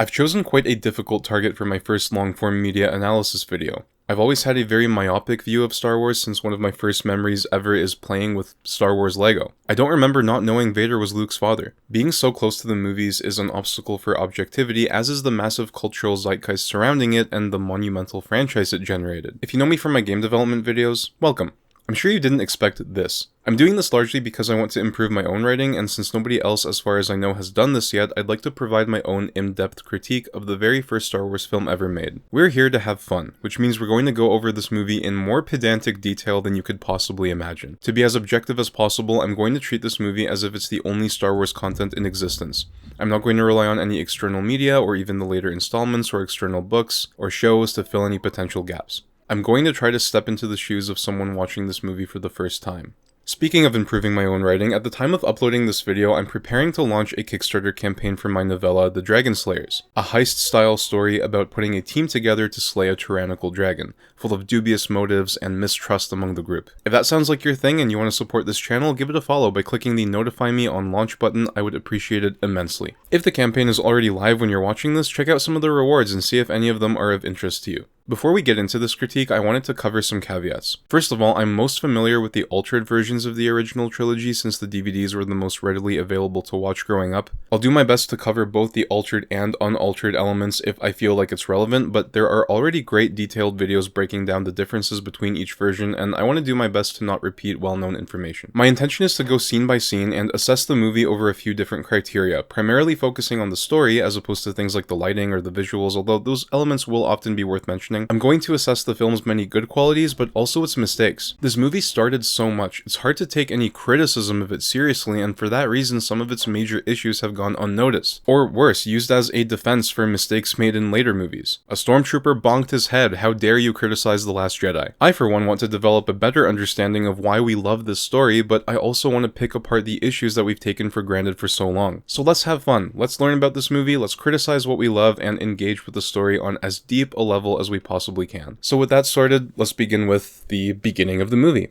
I've chosen quite a difficult target for my first long-form media analysis video. I've always had a very myopic view of Star Wars since one of my first memories ever is playing with Star Wars Lego. I don't remember not knowing Vader was Luke's father. Being so close to the movies is an obstacle for objectivity, as is the massive cultural zeitgeist surrounding it and the monumental franchise it generated. If you know me from my game development videos, welcome. I'm sure you didn't expect this. I'm doing this largely because I want to improve my own writing, and since nobody else as far as I know has done this yet, I'd like to provide my own in-depth critique of the very first Star Wars film ever made. We're here to have fun, which means we're going to go over this movie in more pedantic detail than you could possibly imagine. To be as objective as possible, I'm going to treat this movie as if it's the only Star Wars content in existence. I'm not going to rely on any external media or even the later installments or external books or shows to fill any potential gaps. I'm going to try to step into the shoes of someone watching this movie for the first time. Speaking of improving my own writing, at the time of uploading this video, I'm preparing to launch a Kickstarter campaign for my novella, The Dragon Slayers, a heist-style story about putting a team together to slay a tyrannical dragon, full of dubious motives and mistrust among the group. If that sounds like your thing and you want to support this channel, give it a follow by clicking the Notify Me on Launch button. I would appreciate it immensely. If the campaign is already live when you're watching this, check out some of the rewards and see if any of them are of interest to you. Before we get into this critique, I wanted to cover some caveats. First of all, I'm most familiar with the altered versions of the original trilogy since the DVDs were the most readily available to watch growing up. I'll do my best to cover both the altered and unaltered elements if I feel like it's relevant, but there are already great detailed videos breaking down the differences between each version, and I want to do my best to not repeat well-known information. My intention is to go scene by scene and assess the movie over a few different criteria, primarily focusing on the story as opposed to things like the lighting or the visuals, although those elements will often be worth mentioning. I'm going to assess the film's many good qualities, but also its mistakes. This movie started so much, it's hard to take any criticism of it seriously, and for that reason some of its major issues have gone unnoticed. Or worse, used as a defense for mistakes made in later movies. A stormtrooper bonked his head, how dare you criticize The Last Jedi? I for one want to develop a better understanding of why we love this story, but I also want to pick apart the issues that we've taken for granted for so long. So let's have fun, let's learn about this movie, let's criticize what we love, and engage with the story on as deep a level as we possibly can. So with that started, let's begin with the beginning of the movie.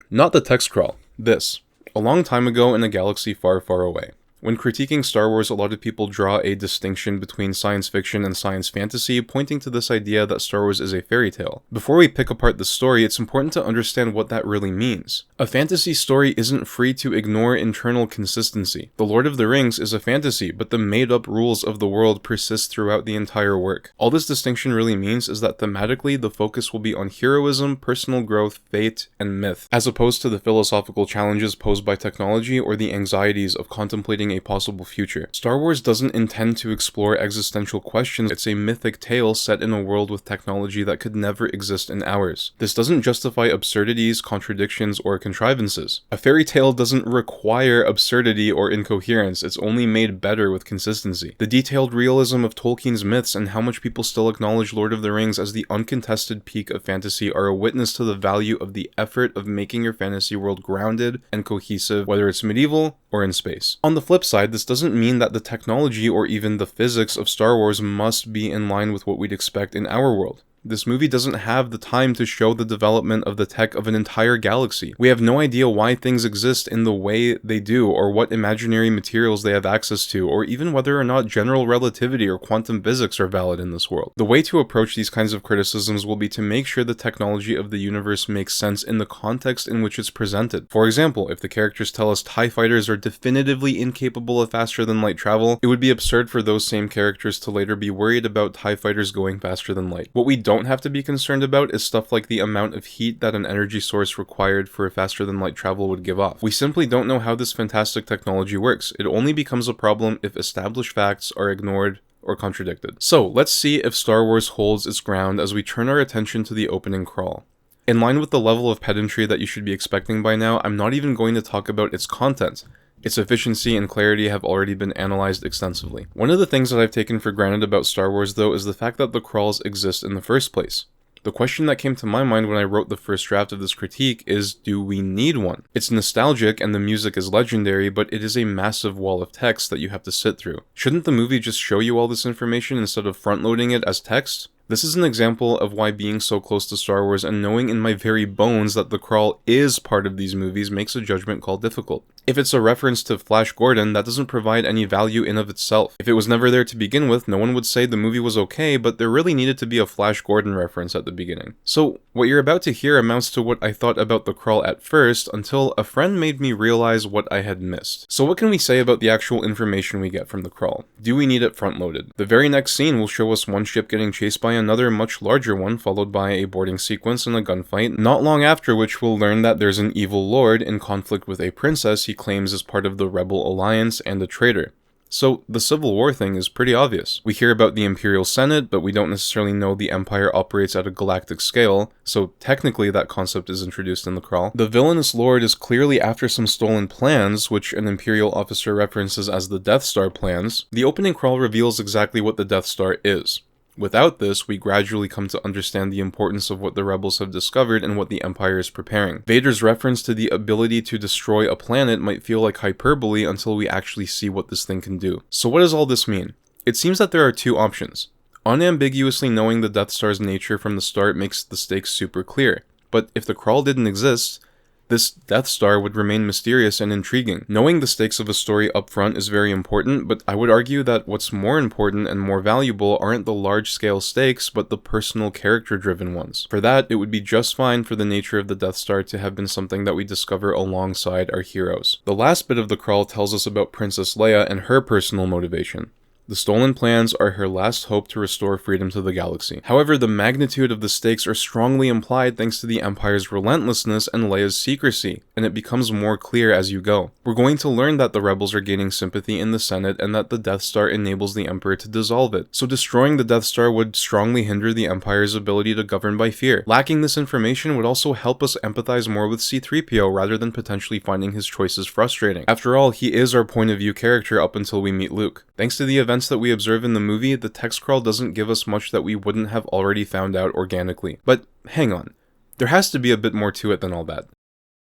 Not the text crawl. This. A long time ago in a galaxy far, far away. When critiquing Star Wars, a lot of people draw a distinction between science fiction and science fantasy, pointing to this idea that Star Wars is a fairy tale. Before we pick apart the story, it's important to understand what that really means. A fantasy story isn't free to ignore internal consistency. The Lord of the Rings is a fantasy, but the made-up rules of the world persist throughout the entire work. All this distinction really means is that thematically, the focus will be on heroism, personal growth, fate, and myth, as opposed to the philosophical challenges posed by technology or the anxieties of contemplating a possible future. Star Wars doesn't intend to explore existential questions, it's a mythic tale set in a world with technology that could never exist in ours. This doesn't justify absurdities, contradictions, or contrivances. A fairy tale doesn't require absurdity or incoherence, it's only made better with consistency. The detailed realism of Tolkien's myths and how much people still acknowledge Lord of the Rings as the uncontested peak of fantasy are a witness to the value of the effort of making your fantasy world grounded and cohesive, whether it's medieval or in space. On the flip side, this doesn't mean that the technology or even the physics of Star Wars must be in line with what we'd expect in our world. This movie doesn't have the time to show the development of the tech of an entire galaxy. We have no idea why things exist in the way they do, or what imaginary materials they have access to, or even whether or not general relativity or quantum physics are valid in this world. The way to approach these kinds of criticisms will be to make sure the technology of the universe makes sense in the context in which it's presented. For example, if the characters tell us TIE fighters are definitively incapable of faster than light travel, it would be absurd for those same characters to later be worried about TIE fighters going faster than light. What we don't have to be concerned about is stuff like the amount of heat that an energy source required for faster than light travel would give off. We simply don't know how this fantastic technology works. It only becomes a problem if established facts are ignored or contradicted. So let's see if Star Wars holds its ground as we turn our attention to the opening crawl. In line with the level of pedantry that you should be expecting by now, I'm not even going to talk about its content. Its efficiency and clarity have already been analyzed extensively. One of the things that I've taken for granted about Star Wars, though, is the fact that the crawls exist in the first place. The question that came to my mind when I wrote the first draft of this critique is, do we need one? It's nostalgic and the music is legendary, but it is a massive wall of text that you have to sit through. Shouldn't the movie just show you all this information instead of front-loading it as text? This is an example of why being so close to Star Wars and knowing in my very bones that the crawl is part of these movies makes a judgment call difficult. If it's a reference to Flash Gordon, that doesn't provide any value in of itself. If it was never there to begin with, no one would say the movie was okay, but there really needed to be a Flash Gordon reference at the beginning. So, what you're about to hear amounts to what I thought about the crawl at first, until a friend made me realize what I had missed. So what can we say about the actual information we get from the crawl? Do we need it front-loaded? The very next scene will show us one ship getting chased by another much larger one, followed by a boarding sequence and a gunfight, not long after which we'll learn that there's an evil lord in conflict with a princess he claims is part of the Rebel Alliance and a traitor. So, the Civil War thing is pretty obvious. We hear about the Imperial Senate, but we don't necessarily know the Empire operates at a galactic scale, so technically that concept is introduced in the crawl. The villainous lord is clearly after some stolen plans, which an Imperial officer references as the Death Star plans. The opening crawl reveals exactly what the Death Star is. Without this, we gradually come to understand the importance of what the rebels have discovered and what the Empire is preparing. Vader's reference to the ability to destroy a planet might feel like hyperbole until we actually see what this thing can do. So what does all this mean? It seems that there are two options. Unambiguously knowing the Death Star's nature from the start makes the stakes super clear. But if the crawl didn't exist, this Death Star would remain mysterious and intriguing. Knowing the stakes of a story up front is very important, but I would argue that what's more important and more valuable aren't the large-scale stakes, but the personal character-driven ones. For that, it would be just fine for the nature of the Death Star to have been something that we discover alongside our heroes. The last bit of the crawl tells us about Princess Leia and her personal motivation. The stolen plans are her last hope to restore freedom to the galaxy. However, the magnitude of the stakes are strongly implied thanks to the Empire's relentlessness and Leia's secrecy, and it becomes more clear as you go. We're going to learn that the rebels are gaining sympathy in the Senate and that the Death Star enables the Emperor to dissolve it. So destroying the Death Star would strongly hinder the Empire's ability to govern by fear. Lacking this information would also help us empathize more with C-3PO rather than potentially finding his choices frustrating. After all, he is our point of view character up until we meet Luke. Thanks to the events that we observe in the movie, the text crawl doesn't give us much that we wouldn't have already found out organically. But hang on, there has to be a bit more to it than all that.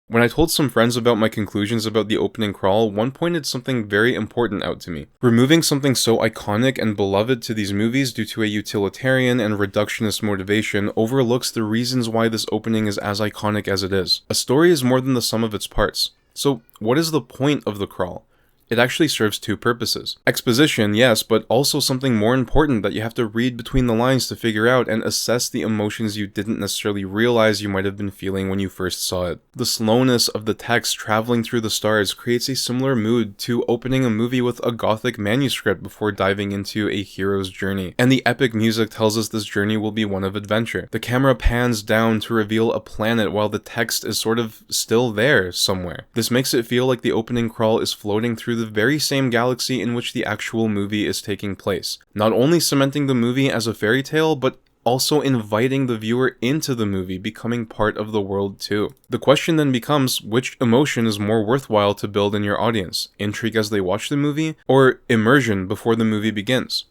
When I told some friends about my conclusions about the opening crawl, one pointed something very important out to me. Removing something so iconic and beloved to these movies due to a utilitarian and reductionist motivation overlooks the reasons why this opening is as iconic as it is. A story is more than the sum of its parts. So what is the point of the crawl? It actually serves two purposes. Exposition, yes, but also something more important that you have to read between the lines to figure out and assess the emotions you didn't necessarily realize you might have been feeling when you first saw it. The slowness of the text traveling through the stars creates a similar mood to opening a movie with a gothic manuscript before diving into a hero's journey. And the epic music tells us this journey will be one of adventure. The camera pans down to reveal a planet while the text is sort of still there somewhere. This makes it feel like the opening crawl is floating through the very same galaxy in which the actual movie is taking place, not only cementing the movie as a fairy tale, but also inviting the viewer into the movie, becoming part of the world too. The question then becomes, which emotion is more worthwhile to build in your audience? Intrigue as they watch the movie, or immersion before the movie begins?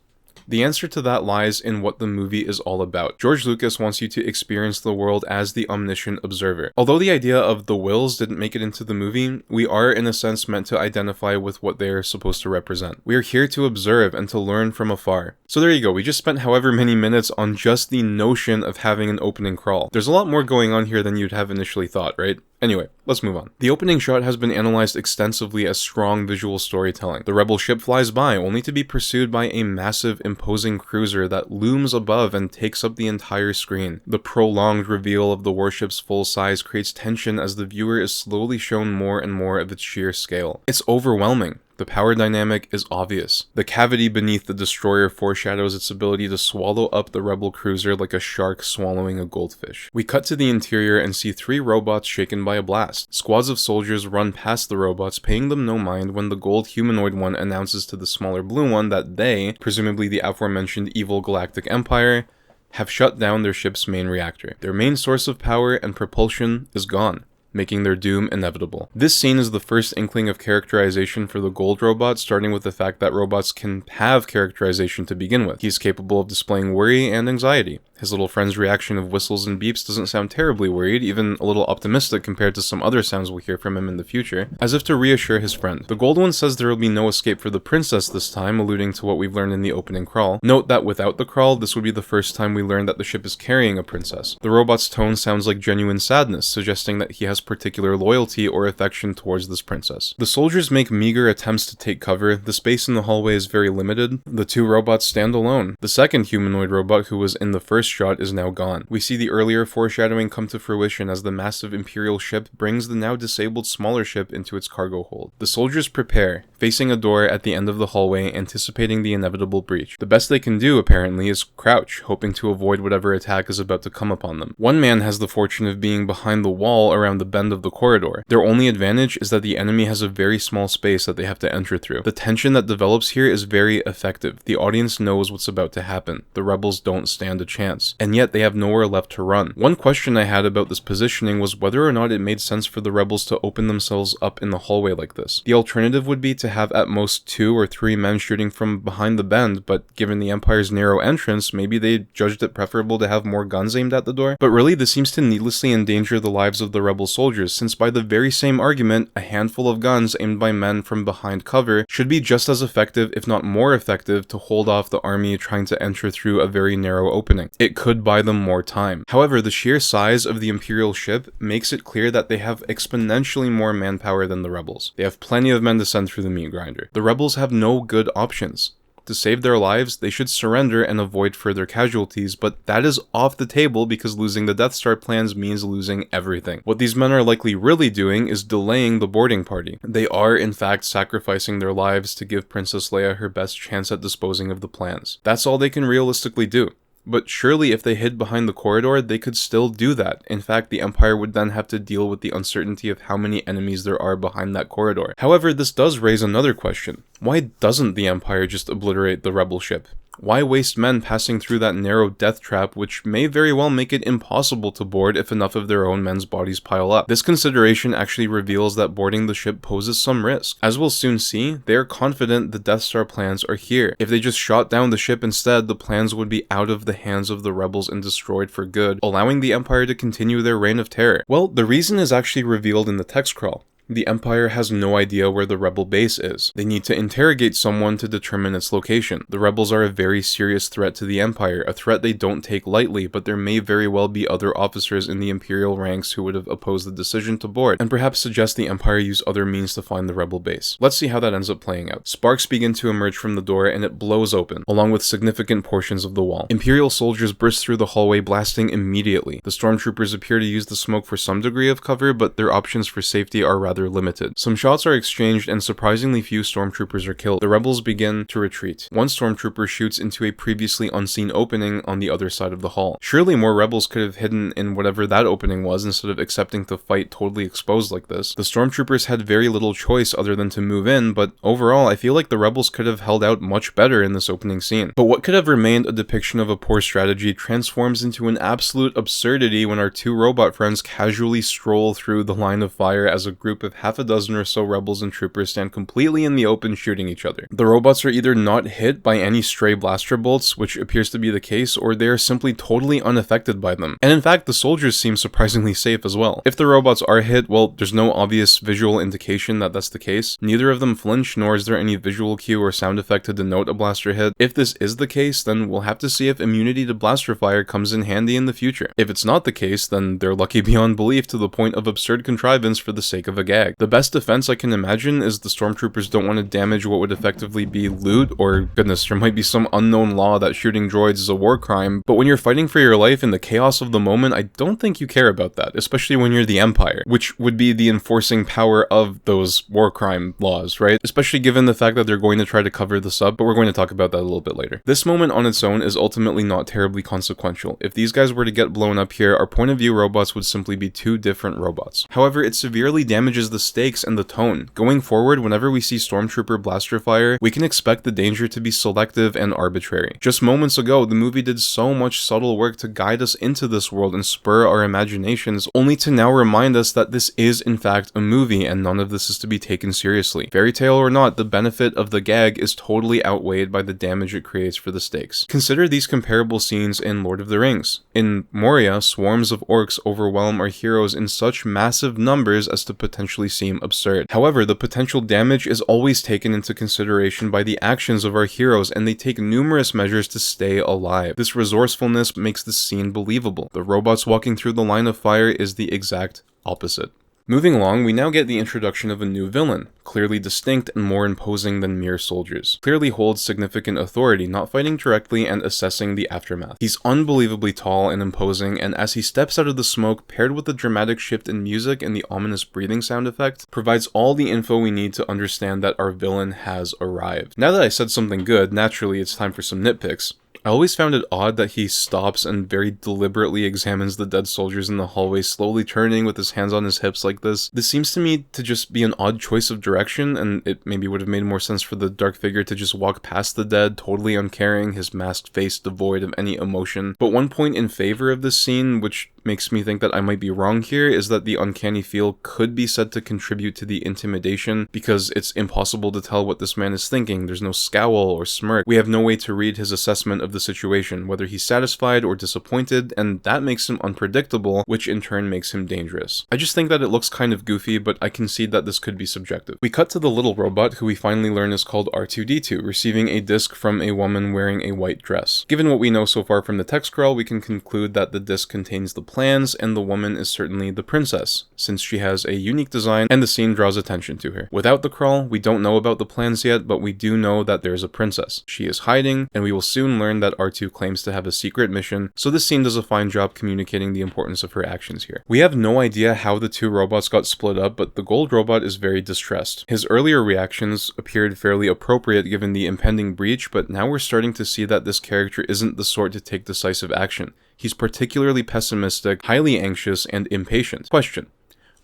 The answer to that lies in what the movie is all about. George Lucas wants you to experience the world as the omniscient observer. Although the idea of the Wills didn't make it into the movie, we are in a sense meant to identify with what they are supposed to represent. We are here to observe and to learn from afar. So there you go, we just spent however many minutes on just the notion of having an opening crawl. There's a lot more going on here than you'd have initially thought, right? Anyway, let's move on. The opening shot has been analyzed extensively as strong visual storytelling. The rebel ship flies by, only to be pursued by a massive, imposing cruiser that looms above and takes up the entire screen. The prolonged reveal of the warship's full size creates tension as the viewer is slowly shown more and more of its sheer scale. It's overwhelming. The power dynamic is obvious. The cavity beneath the destroyer foreshadows its ability to swallow up the rebel cruiser like a shark swallowing a goldfish. We cut to the interior and see 3 robots shaken by a blast. Squads of soldiers run past the robots, paying them no mind when the gold humanoid one announces to the smaller blue one that they, presumably the aforementioned evil galactic empire, have shut down their ship's main reactor. Their main source of power and propulsion is gone, making their doom inevitable. This scene is the first inkling of characterization for the gold robot, starting with the fact that robots can have characterization to begin with. He's capable of displaying worry and anxiety. His little friend's reaction of whistles and beeps doesn't sound terribly worried, even a little optimistic compared to some other sounds we'll hear from him in the future, as if to reassure his friend. The gold one says there will be no escape for the princess this time, alluding to what we've learned in the opening crawl. Note that without the crawl, this would be the first time we learn that the ship is carrying a princess. The robot's tone sounds like genuine sadness, suggesting that he has has particular loyalty or affection towards this princess. The soldiers make meager attempts to take cover. The space in the hallway is very limited. The two robots stand alone. The second humanoid robot who was in the first shot is now gone. We see the earlier foreshadowing come to fruition as the massive Imperial ship brings the now disabled smaller ship into its cargo hold. The soldiers prepare, facing a door at the end of the hallway, anticipating the inevitable breach. The best they can do, apparently, is crouch, hoping to avoid whatever attack is about to come upon them. One man has the fortune of being behind the wall around the bend of the corridor. Their only advantage is that the enemy has a very small space that they have to enter through. The tension that develops here is very effective. The audience knows what's about to happen. The rebels don't stand a chance, and yet they have nowhere left to run. One question I had about this positioning was whether or not it made sense for the rebels to open themselves up in the hallway like this. The alternative would be to have at most 2 or 3 men shooting from behind the bend, but given the Empire's narrow entrance, maybe they judged it preferable to have more guns aimed at the door. But really, this seems to needlessly endanger the lives of the rebel soldiers, since by the very same argument, a handful of guns aimed by men from behind cover should be just as effective, if not more effective, to hold off the army trying to enter through a very narrow opening. It could buy them more time. However, the sheer size of the Imperial ship makes it clear that they have exponentially more manpower than the rebels. They have plenty of men to send through the meat grinder. The rebels have no good options. To save their lives, they should surrender and avoid further casualties, but that is off the table because losing the Death Star plans means losing everything. What these men are likely really doing is delaying the boarding party. They are, in fact, sacrificing their lives to give Princess Leia her best chance at disposing of the plans. That's all they can realistically do. But surely if they hid behind the corridor, they could still do that. In fact, the Empire would then have to deal with the uncertainty of how many enemies there are behind that corridor. However, this does raise another question. Why doesn't the Empire just obliterate the rebel ship? Why waste men passing through that narrow death trap, which may very well make it impossible to board if enough of their own men's bodies pile up? This consideration actually reveals that boarding the ship poses some risk. As we'll soon see, they are confident the Death Star plans are here. If they just shot down the ship instead, the plans would be out of the hands of the rebels and destroyed for good, allowing the Empire to continue their reign of terror. Well, the reason is actually revealed in the text crawl. The Empire has no idea where the rebel base is. They need to interrogate someone to determine its location. The rebels are a very serious threat to the Empire, a threat they don't take lightly, but there may very well be other officers in the Imperial ranks who would have opposed the decision to board, and perhaps suggest the Empire use other means to find the rebel base. Let's see how that ends up playing out. Sparks begin to emerge from the door and it blows open, along with significant portions of the wall. Imperial soldiers burst through the hallway, blasting immediately. The stormtroopers appear to use the smoke for some degree of cover, but their options for safety are rather limited. Some shots are exchanged and surprisingly few stormtroopers are killed. The rebels begin to retreat. One stormtrooper shoots into a previously unseen opening on the other side of the hall. Surely more rebels could have hidden in whatever that opening was instead of accepting to fight totally exposed like this. The stormtroopers had very little choice other than to move in, but overall I feel like the rebels could have held out much better in this opening scene. But what could have remained a depiction of a poor strategy transforms into an absolute absurdity when our two robot friends casually stroll through the line of fire as a group of half a dozen or so rebels and troopers stand completely in the open shooting each other. The robots are either not hit by any stray blaster bolts, which appears to be the case, or they are simply totally unaffected by them. And in fact, the soldiers seem surprisingly safe as well. If the robots are hit, well, there's no obvious visual indication that that's the case. Neither of them flinch, nor is there any visual cue or sound effect to denote a blaster hit. If this is the case, then we'll have to see if immunity to blaster fire comes in handy in the future. If it's not the case, then they're lucky beyond belief to the point of absurd contrivance for the sake of a gag. The best defense I can imagine is the stormtroopers don't want to damage what would effectively be loot, or goodness, there might be some unknown law that shooting droids is a war crime, but when you're fighting for your life in the chaos of the moment, I don't think you care about that, especially when you're the Empire, which would be the enforcing power of those war crime laws, right? Especially given the fact that they're going to try to cover this up, but we're going to talk about that a little bit later. This moment on its own is ultimately not terribly consequential. If these guys were to get blown up here, our point of view robots would simply be two different robots. However, it severely damages the stakes and the tone. Going forward, whenever we see stormtrooper blaster fire, we can expect the danger to be selective and arbitrary. Just moments ago, the movie did so much subtle work to guide us into this world and spur our imaginations, only to now remind us that this is in fact a movie and none of this is to be taken seriously. Fairy tale or not, the benefit of the gag is totally outweighed by the damage it creates for the stakes. Consider these comparable scenes in Lord of the Rings. In Moria, swarms of orcs overwhelm our heroes in such massive numbers as to potentially seem absurd. However, the potential damage is always taken into consideration by the actions of our heroes, and they take numerous measures to stay alive. This resourcefulness makes the scene believable. The robots walking through the line of fire is the exact opposite. Moving along, we now get the introduction of a new villain, clearly distinct and more imposing than mere soldiers. Clearly holds significant authority, not fighting directly and assessing the aftermath. He's unbelievably tall and imposing, and as he steps out of the smoke, paired with the dramatic shift in music and the ominous breathing sound effect, provides all the info we need to understand that our villain has arrived. Now that I said something good, naturally it's time for some nitpicks. I always found it odd that he stops and very deliberately examines the dead soldiers in the hallway, slowly turning with his hands on his hips like this. This seems to me to just be an odd choice of direction, and it maybe would have made more sense for the dark figure to just walk past the dead, totally uncaring, his masked face devoid of any emotion. But one point in favor of this scene, which makes me think that I might be wrong here, is that the uncanny feel could be said to contribute to the intimidation, because it's impossible to tell what this man is thinking. There's no scowl or smirk. We have no way to read his assessment of the situation, whether he's satisfied or disappointed, and that makes him unpredictable, which in turn makes him dangerous. I just think that it looks kind of goofy, but I concede that this could be subjective. We cut to the little robot, who we finally learn is called R2-D2, receiving a disc from a woman wearing a white dress. Given what we know so far from the text scroll, we can conclude that the disc contains the plans, and the woman is certainly the princess, since she has a unique design and the scene draws attention to her. Without the crawl, we don't know about the plans yet, but we do know that there's a princess. She is hiding, and we will soon learn that R2 claims to have a secret mission, so this scene does a fine job communicating the importance of her actions here. We have no idea how the two robots got split up, but the gold robot is very distressed. His earlier reactions appeared fairly appropriate given the impending breach, but now we're starting to see that this character isn't the sort to take decisive action. He's particularly pessimistic, highly anxious, and impatient. Question: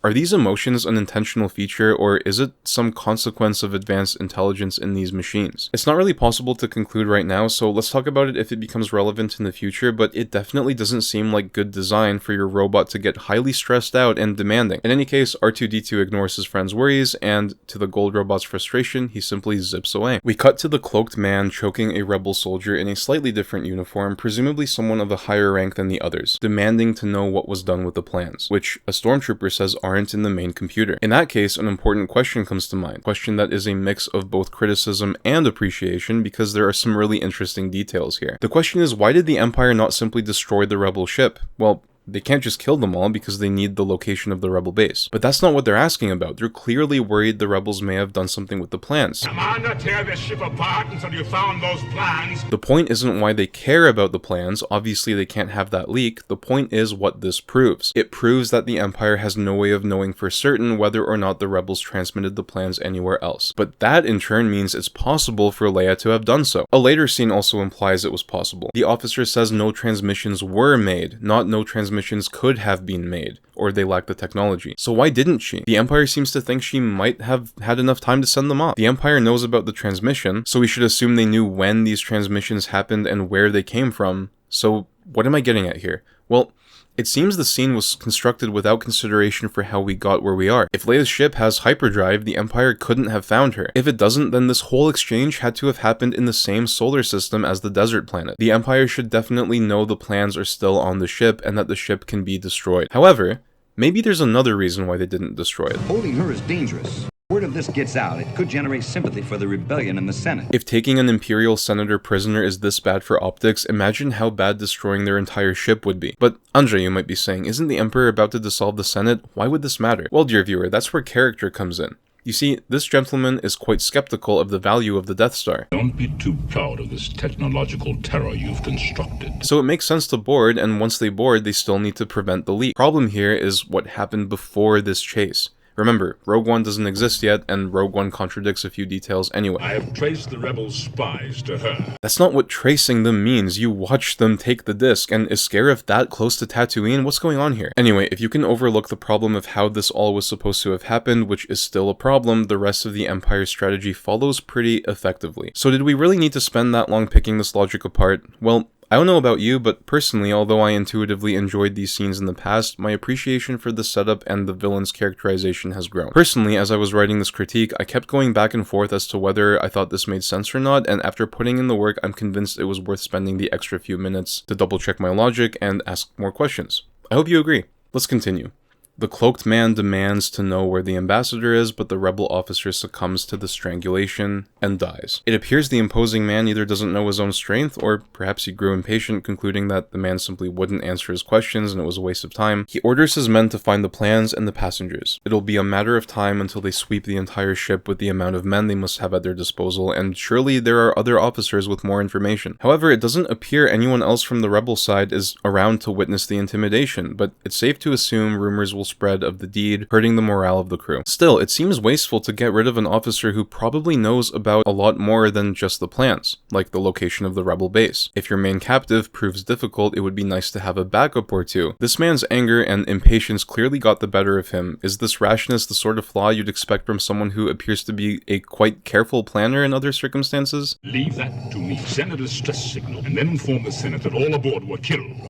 are these emotions an intentional feature, or is it some consequence of advanced intelligence in these machines? It's not really possible to conclude right now, so let's talk about it if it becomes relevant in the future, but it definitely doesn't seem like good design for your robot to get highly stressed out and demanding. In any case, R2-D2 ignores his friend's worries, and to the gold robot's frustration, he simply zips away. We cut to the cloaked man choking a rebel soldier in a slightly different uniform, presumably someone of a higher rank than the others, demanding to know what was done with the plans, which a stormtrooper says aren't in the main computer. In that case, an important question comes to mind, a question that is a mix of both criticism and appreciation, because there are some really interesting details here. The question is, why did the Empire not simply destroy the rebel ship? Well, they can't just kill them all because they need the location of the rebel base. But that's not what they're asking about. They're clearly worried the rebels may have done something with the plans. Commander, tear this ship apart until you found those plans. The point isn't why they care about the plans. Obviously, they can't have that leak. The point is what this proves. It proves that the Empire has no way of knowing for certain whether or not the rebels transmitted the plans anywhere else. But that in turn means it's possible for Leia to have done so. A later scene also implies it was possible. The officer says no transmissions were made, not no transmissions could have been made, or they lack the technology. So why didn't she? The Empire seems to think she might have had enough time to send them off. The Empire knows about the transmission, so we should assume they knew when these transmissions happened and where they came from. So what am I getting at here? Well, it seems the scene was constructed without consideration for how we got where we are. If Leia's ship has hyperdrive, the Empire couldn't have found her. If it doesn't, then this whole exchange had to have happened in the same solar system as the desert planet. The Empire should definitely know the plans are still on the ship and that the ship can be destroyed. However, maybe there's another reason why they didn't destroy it. Holding her is dangerous. Word of this gets out, it could generate sympathy for the rebellion in the Senate. If taking an Imperial senator prisoner is this bad for optics, imagine how bad destroying their entire ship would be. But Andre, you might be saying, isn't the Emperor about to dissolve the Senate? Why would this matter? Well, dear viewer, that's where character comes in. You see, this gentleman is quite skeptical of the value of the Death Star. Don't be too proud of this technological terror you've constructed. So it makes sense to board, and once they board, they still need to prevent the leak. Problem here is what happened before this chase. Remember, Rogue One doesn't exist yet, and Rogue One contradicts a few details anyway. I have traced the rebel spies to her. That's not what tracing them means. You watch them take the disc, and is Scarif that close to Tatooine? What's going on here? Anyway, if you can overlook the problem of how this all was supposed to have happened, which is still a problem, the rest of the Empire's strategy follows pretty effectively. So did we really need to spend that long picking this logic apart? Well, I don't know about you, but personally, although I intuitively enjoyed these scenes in the past, my appreciation for the setup and the villain's characterization has grown. Personally, as I was writing this critique, I kept going back and forth as to whether I thought this made sense or not, and after putting in the work, I'm convinced it was worth spending the extra few minutes to double check my logic and ask more questions. I hope you agree. Let's continue. The cloaked man demands to know where the ambassador is, but the rebel officer succumbs to the strangulation and dies. It appears the imposing man either doesn't know his own strength, or perhaps he grew impatient, concluding that the man simply wouldn't answer his questions and it was a waste of time. He orders his men to find the plans and the passengers. It'll be a matter of time until they sweep the entire ship with the amount of men they must have at their disposal, and surely there are other officers with more information. However, it doesn't appear anyone else from the rebel side is around to witness the intimidation, but it's safe to assume rumors will spread of the deed, hurting the morale of the crew. Still, it seems wasteful to get rid of an officer who probably knows about a lot more than just the plans, like the location of the rebel base. If your main captive proves difficult, it would be nice to have a backup or two. This man's anger and impatience clearly got the better of him. Is this rashness the sort of flaw you'd expect from someone who appears to be a quite careful planner in other circumstances? Leave that to me. Send a distress signal, and then inform the Senate that all aboard were killed.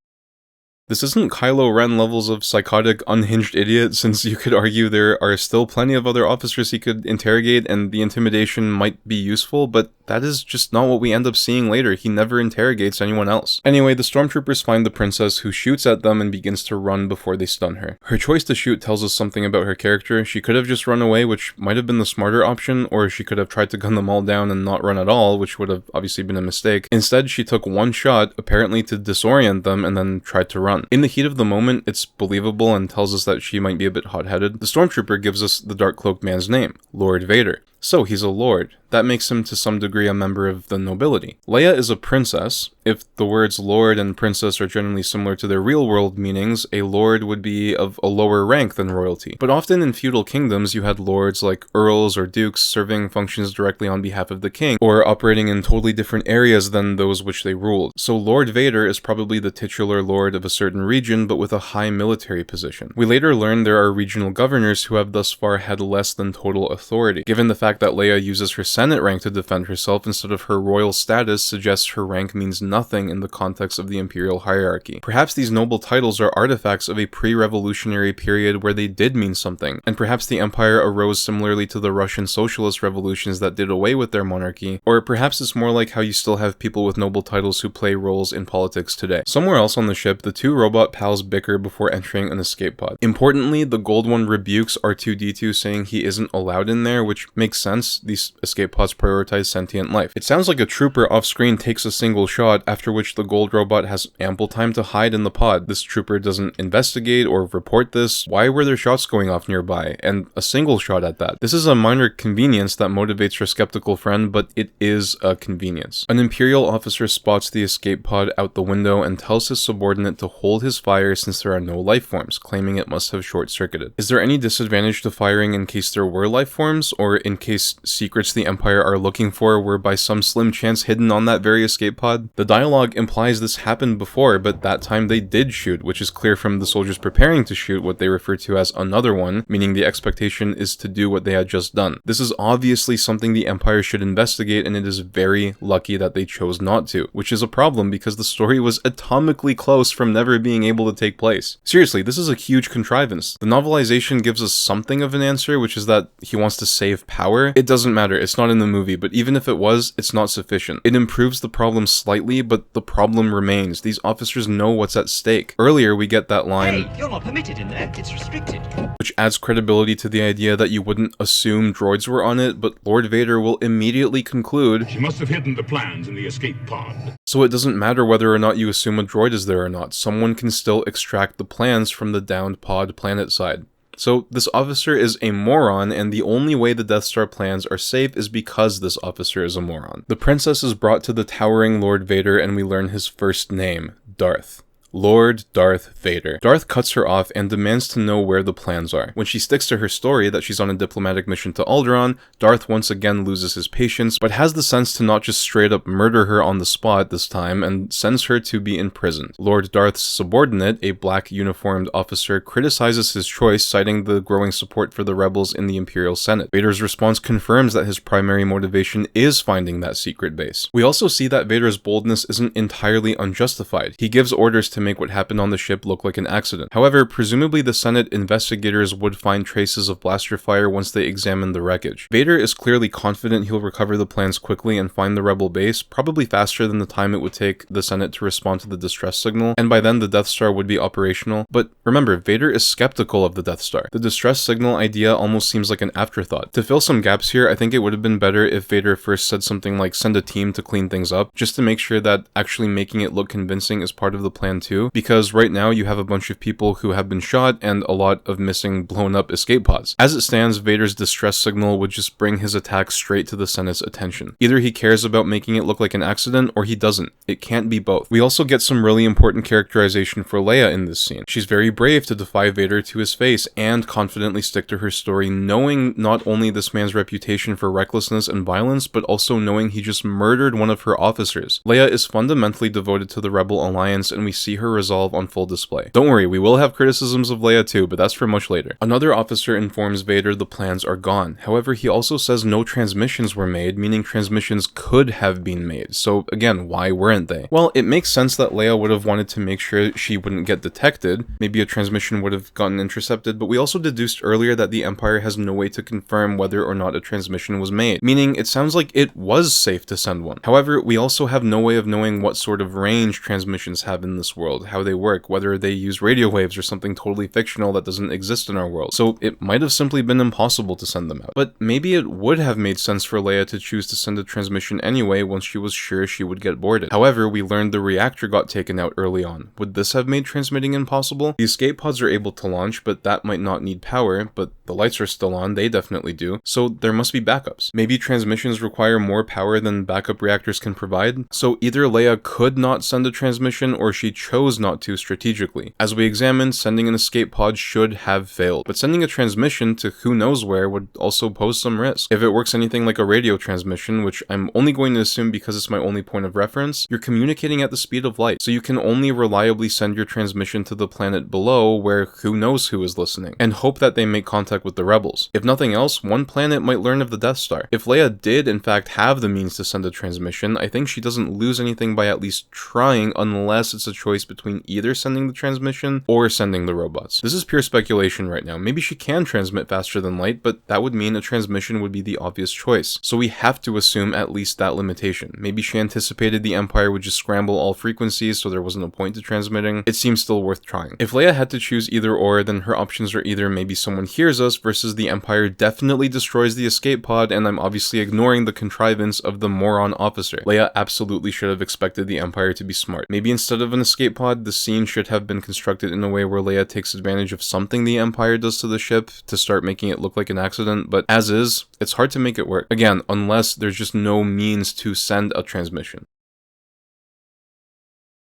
This isn't Kylo Ren levels of psychotic, unhinged idiot, since you could argue there are still plenty of other officers he could interrogate and the intimidation might be useful, but that is just not what we end up seeing later. He never interrogates anyone else. Anyway, the stormtroopers find the princess, who shoots at them and begins to run before they stun her. Her choice to shoot tells us something about her character. She could have just run away, which might have been the smarter option, or she could have tried to gun them all down and not run at all, which would have obviously been a mistake. Instead, she took one shot, apparently to disorient them, and then tried to run. In the heat of the moment, it's believable and tells us that she might be a bit hot-headed. The stormtrooper gives us the dark cloaked man's name, Lord Vader. So he's a lord. That makes him to some degree a member of the nobility. Leia is a princess. If the words lord and princess are generally similar to their real-world meanings, a lord would be of a lower rank than royalty. But often in feudal kingdoms, you had lords like earls or dukes serving functions directly on behalf of the king, or operating in totally different areas than those which they ruled. So Lord Vader is probably the titular lord of a certain region, but with a high military position. We later learn there are regional governors who have thus far had less than total authority. Given the fact that Leia uses her Senate rank to defend herself instead of her royal status suggests her rank means nothing in the context of the imperial hierarchy. Perhaps these noble titles are artifacts of a pre-revolutionary period where they did mean something, and perhaps the empire arose similarly to the Russian socialist revolutions that did away with their monarchy, or perhaps it's more like how you still have people with noble titles who play roles in politics today. Somewhere else on the ship, the two robot pals bicker before entering an escape pod. Importantly, the gold one rebukes R2-D2, saying he isn't allowed in there, which makes sense. These escape pods prioritize sentient life. It sounds like a trooper off-screen takes a single shot, after which the gold robot has ample time to hide in the pod. This trooper doesn't investigate or report this. Why were there shots going off nearby? And a single shot at that. This is a minor convenience that motivates your skeptical friend, but it is a convenience. An Imperial officer spots the escape pod out the window and tells his subordinate to hold his fire since there are no life forms, claiming it must have short-circuited. Is there any disadvantage to firing in case there were life forms, or in case secrets the Empire are looking for were by some slim chance hidden on that very escape pod? The dialogue implies this happened before, but that time they did shoot, which is clear from the soldiers preparing to shoot what they refer to as another one, meaning the expectation is to do what they had just done. This is obviously something the Empire should investigate, and it is very lucky that they chose not to, which is a problem because the story was atomically close from never being able to take place. Seriously, this is a huge contrivance. The novelization gives us something of an answer, which is that he wants to save power. It doesn't matter, it's not in the movie, but even if it was, it's not sufficient. It improves the problem slightly, but the problem remains. These officers know what's at stake. Earlier, we get that line, "Hey, you're not permitted in there, it's restricted," which adds credibility to the idea that you wouldn't assume droids were on it, but Lord Vader will immediately conclude, She must have hidden the plans in the escape pod. so it doesn't matter whether or not you assume a droid is there or not. Someone can still extract the plans from the downed pod planet side. So this officer is a moron, and the only way the Death Star plans are safe is because this officer is a moron. The princess is brought to the towering Lord Vader, and we learn his first name, Darth. Lord Darth Vader. Darth cuts her off and demands to know where the plans are. When she sticks to her story that she's on a diplomatic mission to Alderaan, Darth once again loses his patience, but has the sense to not just straight up murder her on the spot this time and sends her to be imprisoned. Lord Darth's subordinate, a black uniformed officer, criticizes his choice, citing the growing support for the rebels in the Imperial Senate. Vader's response confirms that his primary motivation is finding that secret base. We also see that Vader's boldness isn't entirely unjustified. He gives orders to make what happened on the ship look like an accident. However, presumably the Senate investigators would find traces of blaster fire once they examined the wreckage. Vader is clearly confident he'll recover the plans quickly and find the rebel base, probably faster than the time it would take the Senate to respond to the distress signal, and by then the Death Star would be operational. But remember, Vader is skeptical of the Death Star. The distress signal idea almost seems like an afterthought. To fill some gaps here, I think it would have been better if Vader first said something like send a team to clean things up, just to make sure that actually making it look convincing is part of the plan too, because right now you have a bunch of people who have been shot and a lot of missing blown up escape pods. As it stands, Vader's distress signal would just bring his attack straight to the Senate's attention. Either he cares about making it look like an accident, or he doesn't. It can't be both. We also get some really important characterization for Leia in this scene. She's very brave to defy Vader to his face and confidently stick to her story, knowing not only this man's reputation for recklessness and violence, but also knowing he just murdered one of her officers. Leia is fundamentally devoted to the Rebel Alliance, and we see her resolve on full display. Don't worry, we will have criticisms of Leia too, but that's for much later. Another officer informs Vader the plans are gone. However, he also says no transmissions were made, meaning transmissions could have been made. So again, why weren't they? Well, it makes sense that Leia would have wanted to make sure she wouldn't get detected. Maybe a transmission would have gotten intercepted, but we also deduced earlier that the Empire has no way to confirm whether or not a transmission was made, meaning it sounds like it was safe to send one. However, we also have no way of knowing what sort of range transmissions have in this world, how they work, whether they use radio waves or something totally fictional that doesn't exist in our world. So it might have simply been impossible to send them out. But maybe it would have made sense for Leia to choose to send a transmission anyway once she was sure she would get boarded. However, we learned the reactor got taken out early on. Would this have made transmitting impossible? The escape pods are able to launch, but that might not need power, but the lights are still on, they definitely do, so there must be backups. Maybe transmissions require more power than backup reactors can provide, so either Leia could not send a transmission or she chose not to strategically. As we examined, sending an escape pod should have failed, but sending a transmission to who knows where would also pose some risk. If it works anything like a radio transmission, which I'm only going to assume because it's my only point of reference, you're communicating at the speed of light, so you can only reliably send your transmission to the planet below where who knows who is listening, and hope that they make contact with the rebels. If nothing else, one planet might learn of the Death Star. If Leia did in fact have the means to send a transmission, I think she doesn't lose anything by at least trying, unless it's a choice between either sending the transmission or sending the robots. This is pure speculation right now. Maybe she can transmit faster than light, but that would mean a transmission would be the obvious choice. So we have to assume at least that limitation. Maybe she anticipated the Empire would just scramble all frequencies, so there wasn't a point to transmitting. It seems still worth trying. If Leia had to choose either or, then her options are either maybe someone hears us versus the Empire definitely destroys the escape pod, and I'm obviously ignoring the contrivance of the moron officer. Leia absolutely should have expected the Empire to be smart. Maybe instead of an escape pod, the scene should have been constructed in a way where Leia takes advantage of something the Empire does to the ship to start making it look like an accident, but as is, it's hard to make it work. Again, unless there's just no means to send a transmission.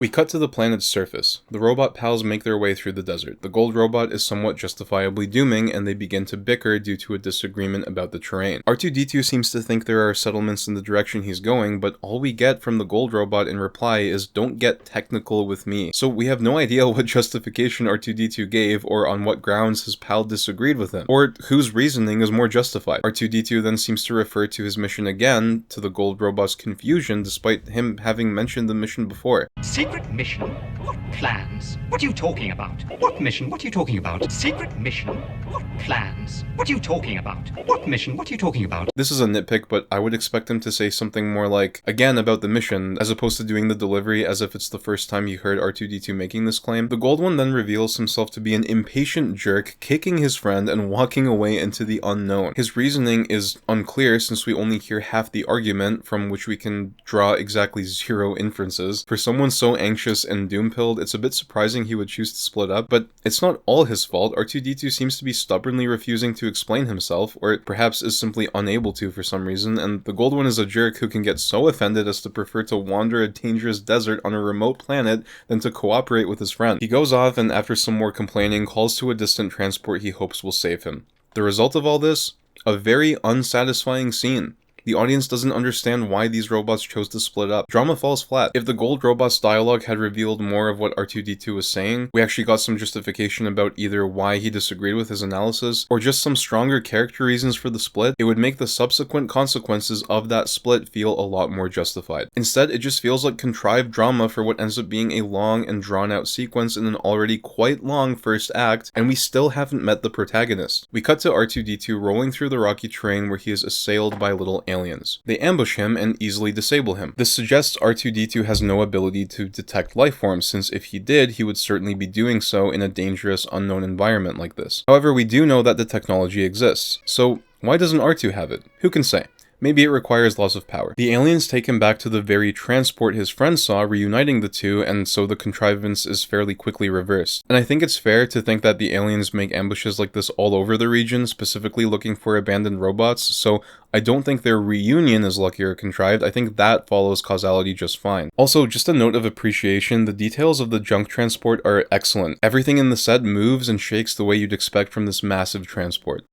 We cut to the planet's surface. The robot pals make their way through the desert. The gold robot is somewhat justifiably dooming, and they begin to bicker due to a disagreement about the terrain. R2-D2 seems to think there are settlements in the direction he's going, but all we get from the gold robot in reply is "don't get technical with me." So we have no idea what justification R2-D2 gave, or on what grounds his pal disagreed with him, or whose reasoning is more justified. R2-D2 then seems to refer to his mission again, to the gold robot's confusion, despite him having mentioned the mission before. Secret mission? What plans? What are you talking about? What mission? What are you talking about? Secret mission? What plans? What are you talking about? What mission? What are you talking about? This is a nitpick, but I would expect him to say something more like, again about the mission, as opposed to doing the delivery as if it's the first time you heard R2-D2 making this claim. The gold one then reveals himself to be an impatient jerk, kicking his friend and walking away into the unknown. His reasoning is unclear since we only hear half the argument, from which we can draw exactly 0 inferences. For someone so anxious and doom-pilled, it's a bit surprising he would choose to split up, but it's not all his fault. R2-D2 seems to be stubbornly refusing to explain himself, or perhaps is simply unable to for some reason, and the gold one is a jerk who can get so offended as to prefer to wander a dangerous desert on a remote planet than to cooperate with his friend. He goes off and after some more complaining, calls to a distant transport he hopes will save him. The result of all this? A very unsatisfying scene. The audience doesn't understand why these robots chose to split up. Drama falls flat. If the gold robot's dialogue had revealed more of what R2-D2 was saying, we actually got some justification about either why he disagreed with his analysis, or just some stronger character reasons for the split, it would make the subsequent consequences of that split feel a lot more justified. Instead, it just feels like contrived drama for what ends up being a long and drawn-out sequence in an already quite long first act, and we still haven't met the protagonist. We cut to R2-D2 rolling through the rocky terrain where he is assailed by little aliens. They ambush him and easily disable him. This suggests R2-D2 has no ability to detect life forms, since if he did, he would certainly be doing so in a dangerous, unknown environment like this. However, we do know that the technology exists, so why doesn't R2 have it? Who can say? Maybe it requires loss of power. The aliens take him back to the very transport his friends saw, reuniting the two, and so the contrivance is fairly quickly reversed. And I think it's fair to think that the aliens make ambushes like this all over the region, specifically looking for abandoned robots, so I don't think their reunion is lucky or contrived. I think that follows causality just fine. Also, just a note of appreciation, the details of the junk transport are excellent. Everything in the set moves and shakes the way you'd expect from this massive transport.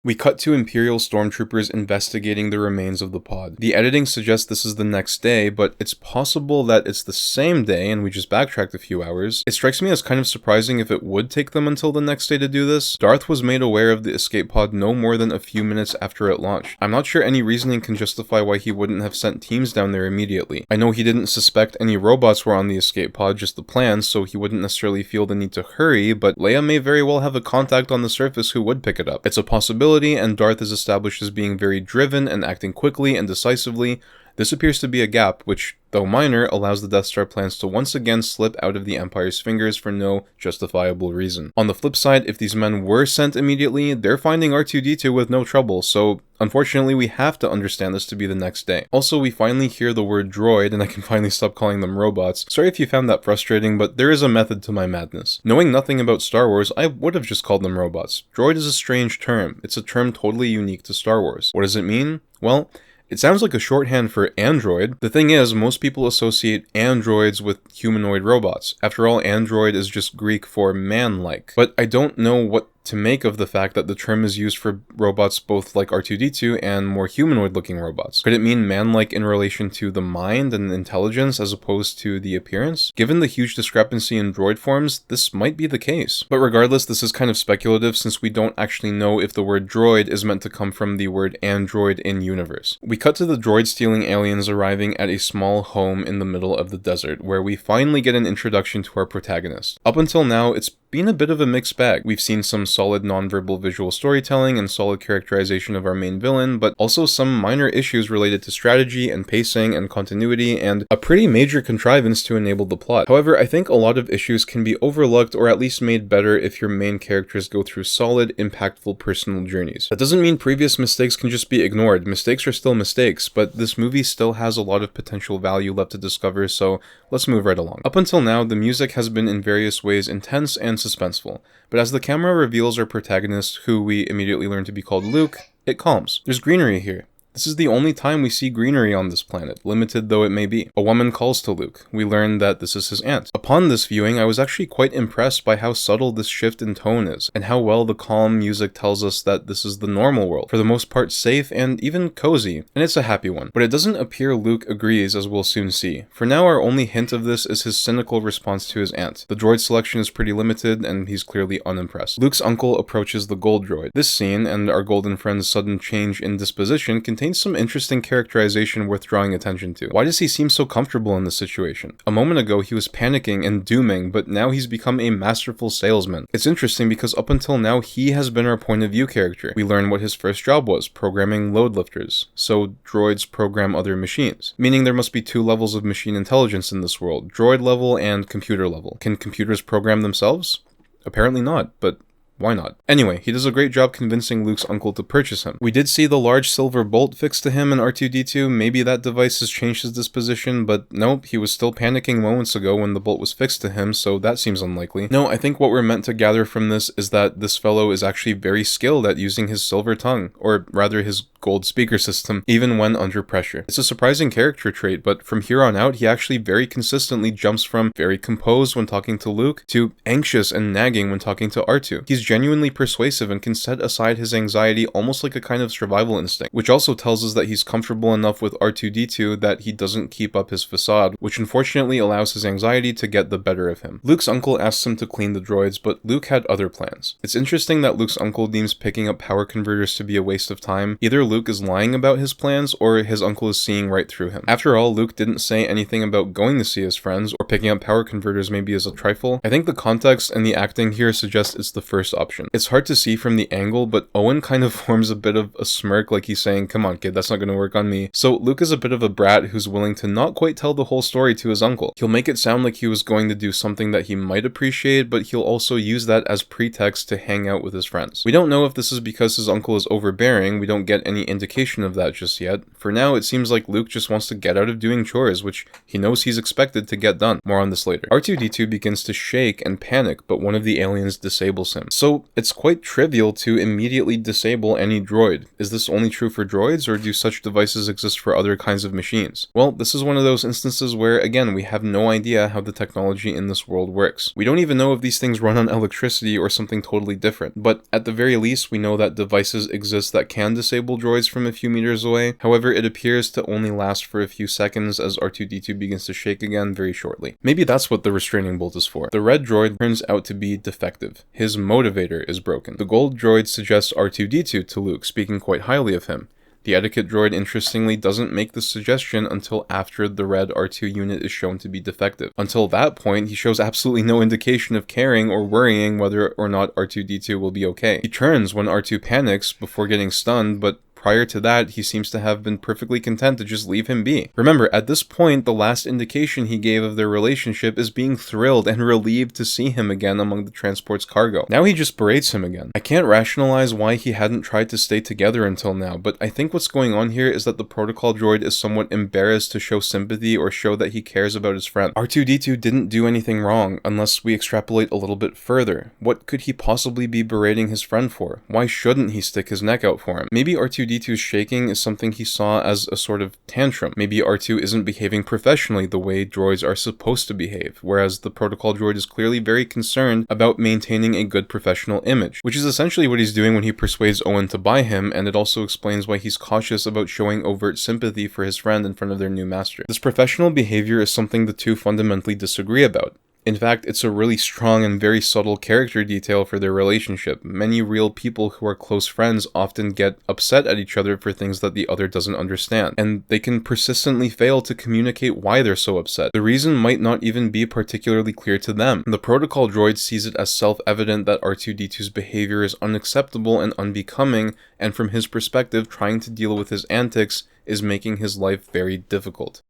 We cut to Imperial stormtroopers investigating the remains of the pod. The editing suggests this is the next day, but it's possible that it's the same day and we just backtracked a few hours. It strikes me as kind of surprising if it would take them until the next day to do this. Darth was made aware of the escape pod no more than a few minutes after it launched. I'm not sure any reasoning can justify why he wouldn't have sent teams down there immediately. I know he didn't suspect any robots were on the escape pod, just the plans, so he wouldn't necessarily feel the need to hurry, but Leia may very well have a contact on the surface who would pick it up. It's a possibility, and Darth is established as being very driven and acting quickly and decisively. This appears to be a gap, which, though minor, allows the Death Star plans to once again slip out of the Empire's fingers for no justifiable reason. On the flip side, if these men were sent immediately, they're finding R2-D2 with no trouble, so unfortunately we have to understand this to be the next day. Also, we finally hear the word droid, and I can finally stop calling them robots. Sorry if you found that frustrating, but there is a method to my madness. Knowing nothing about Star Wars, I would have just called them robots. Droid is a strange term. It's a term totally unique to Star Wars. What does it mean? Well, it sounds like a shorthand for android. The thing is, most people associate androids with humanoid robots. After all, android is just Greek for man-like. But I don't know what to make of the fact that the term is used for robots both like R2-D2 and more humanoid-looking robots. Could it mean man-like in relation to the mind and intelligence as opposed to the appearance? Given the huge discrepancy in droid forms, this might be the case. But regardless, this is kind of speculative since we don't actually know if the word droid is meant to come from the word android in universe. We cut to the droid-stealing aliens arriving at a small home in the middle of the desert, where we finally get an introduction to our protagonist. Up until now, it's been a bit of a mixed bag. We've seen some solid non-verbal visual storytelling and solid characterization of our main villain, but also some minor issues related to strategy and pacing and continuity, and a pretty major contrivance to enable the plot. However, I think a lot of issues can be overlooked or at least made better if your main characters go through solid, impactful personal journeys. That doesn't mean previous mistakes can just be ignored. Mistakes are still mistakes, but this movie still has a lot of potential value left to discover, so let's move right along. Up until now, the music has been in various ways intense and suspenseful, but as the camera reveals our protagonist, who we immediately learn to be called Luke, it calms. There's greenery here. This is the only time we see greenery on this planet, limited though it may be. A woman calls to Luke. We learn that this is his aunt. Upon this viewing, I was actually quite impressed by how subtle this shift in tone is, and how well the calm music tells us that this is the normal world, for the most part safe and even cozy, and it's a happy one. But it doesn't appear Luke agrees, as we'll soon see. For now, our only hint of this is his cynical response to his aunt. The droid selection is pretty limited, and he's clearly unimpressed. Luke's uncle approaches the gold droid. This scene, and our golden friend's sudden change in disposition, contains some interesting characterization worth drawing attention to. Why does he seem so comfortable in this situation? A moment ago he was panicking and dooming, but now he's become a masterful salesman. It's interesting because up until now he has been our point of view character. We learn what his first job was, programming load lifters. So droids program other machines, meaning there must be two levels of machine intelligence in this world, droid level and computer level. Can computers program themselves? Apparently not, but why not? Anyway, he does a great job convincing Luke's uncle to purchase him. We did see the large silver bolt fixed to him in R2-D2. Maybe that device has changed his disposition, but nope, he was still panicking moments ago when the bolt was fixed to him, so that seems unlikely. No, I think what we're meant to gather from this is that this fellow is actually very skilled at using his silver tongue, or rather his gold speaker system, even when under pressure. It's a surprising character trait, but from here on out, he actually very consistently jumps from very composed when talking to Luke to anxious and nagging when talking to R2. He's genuinely persuasive and can set aside his anxiety almost like a kind of survival instinct, which also tells us that he's comfortable enough with R2-D2 that he doesn't keep up his facade, which unfortunately allows his anxiety to get the better of him. Luke's uncle asks him to clean the droids, but Luke had other plans. It's interesting that Luke's uncle deems picking up power converters to be a waste of time. Either Luke is lying about his plans, or his uncle is seeing right through him. After all, Luke didn't say anything about going to see his friends, or picking up power converters maybe as a trifle. I think the context and the acting here suggests it's the first option. It's hard to see from the angle, but Owen kind of forms a bit of a smirk like he's saying, come on kid, that's not going to work on me. So Luke is a bit of a brat who's willing to not quite tell the whole story to his uncle. He'll make it sound like he was going to do something that he might appreciate, but he'll also use that as pretext to hang out with his friends. We don't know if this is because his uncle is overbearing. We don't get any indication of that just yet. For now, it seems like Luke just wants to get out of doing chores, which he knows he's expected to get done. More on this later. R2-D2 begins to shake and panic, but one of the aliens disables him. So it's quite trivial to immediately disable any droid. Is this only true for droids, or do such devices exist for other kinds of machines? Well, this is one of those instances where, again, we have no idea how the technology in this world works. We don't even know if these things run on electricity or something totally different, but at the very least, we know that devices exist that can disable droids from a few meters away. However, it appears to only last for a few seconds as R2-D2 begins to shake again very shortly. Maybe that's what the restraining bolt is for. The red droid turns out to be defective. His motivator is broken. The gold droid suggests R2-D2 to Luke, speaking quite highly of him. The etiquette droid, interestingly, doesn't make the suggestion until after the red R2 unit is shown to be defective. Until that point, he shows absolutely no indication of caring or worrying whether or not R2-D2 will be okay. He turns when R2 panics before getting stunned, but prior to that, he seems to have been perfectly content to just leave him be. Remember, at this point, the last indication he gave of their relationship is being thrilled and relieved to see him again among the transport's cargo. Now he just berates him again. I can't rationalize why he hadn't tried to stay together until now, but I think what's going on here is that the protocol droid is somewhat embarrassed to show sympathy or show that he cares about his friend. R2-D2 didn't do anything wrong, unless we extrapolate a little bit further. What could he possibly be berating his friend for? Why shouldn't he stick his neck out for him? Maybe R2-D2's shaking is something he saw as a sort of tantrum. Maybe R2 isn't behaving professionally the way droids are supposed to behave, whereas the protocol droid is clearly very concerned about maintaining a good professional image, which is essentially what he's doing when he persuades Owen to buy him, and it also explains why he's cautious about showing overt sympathy for his friend in front of their new master. This professional behavior is something the two fundamentally disagree about. In fact, it's a really strong and very subtle character detail for their relationship. Many real people who are close friends often get upset at each other for things that the other doesn't understand, and they can persistently fail to communicate why they're so upset. The reason might not even be particularly clear to them. The protocol droid sees it as self-evident that R2-D2's behavior is unacceptable and unbecoming, and from his perspective, trying to deal with his antics is making his life very difficult.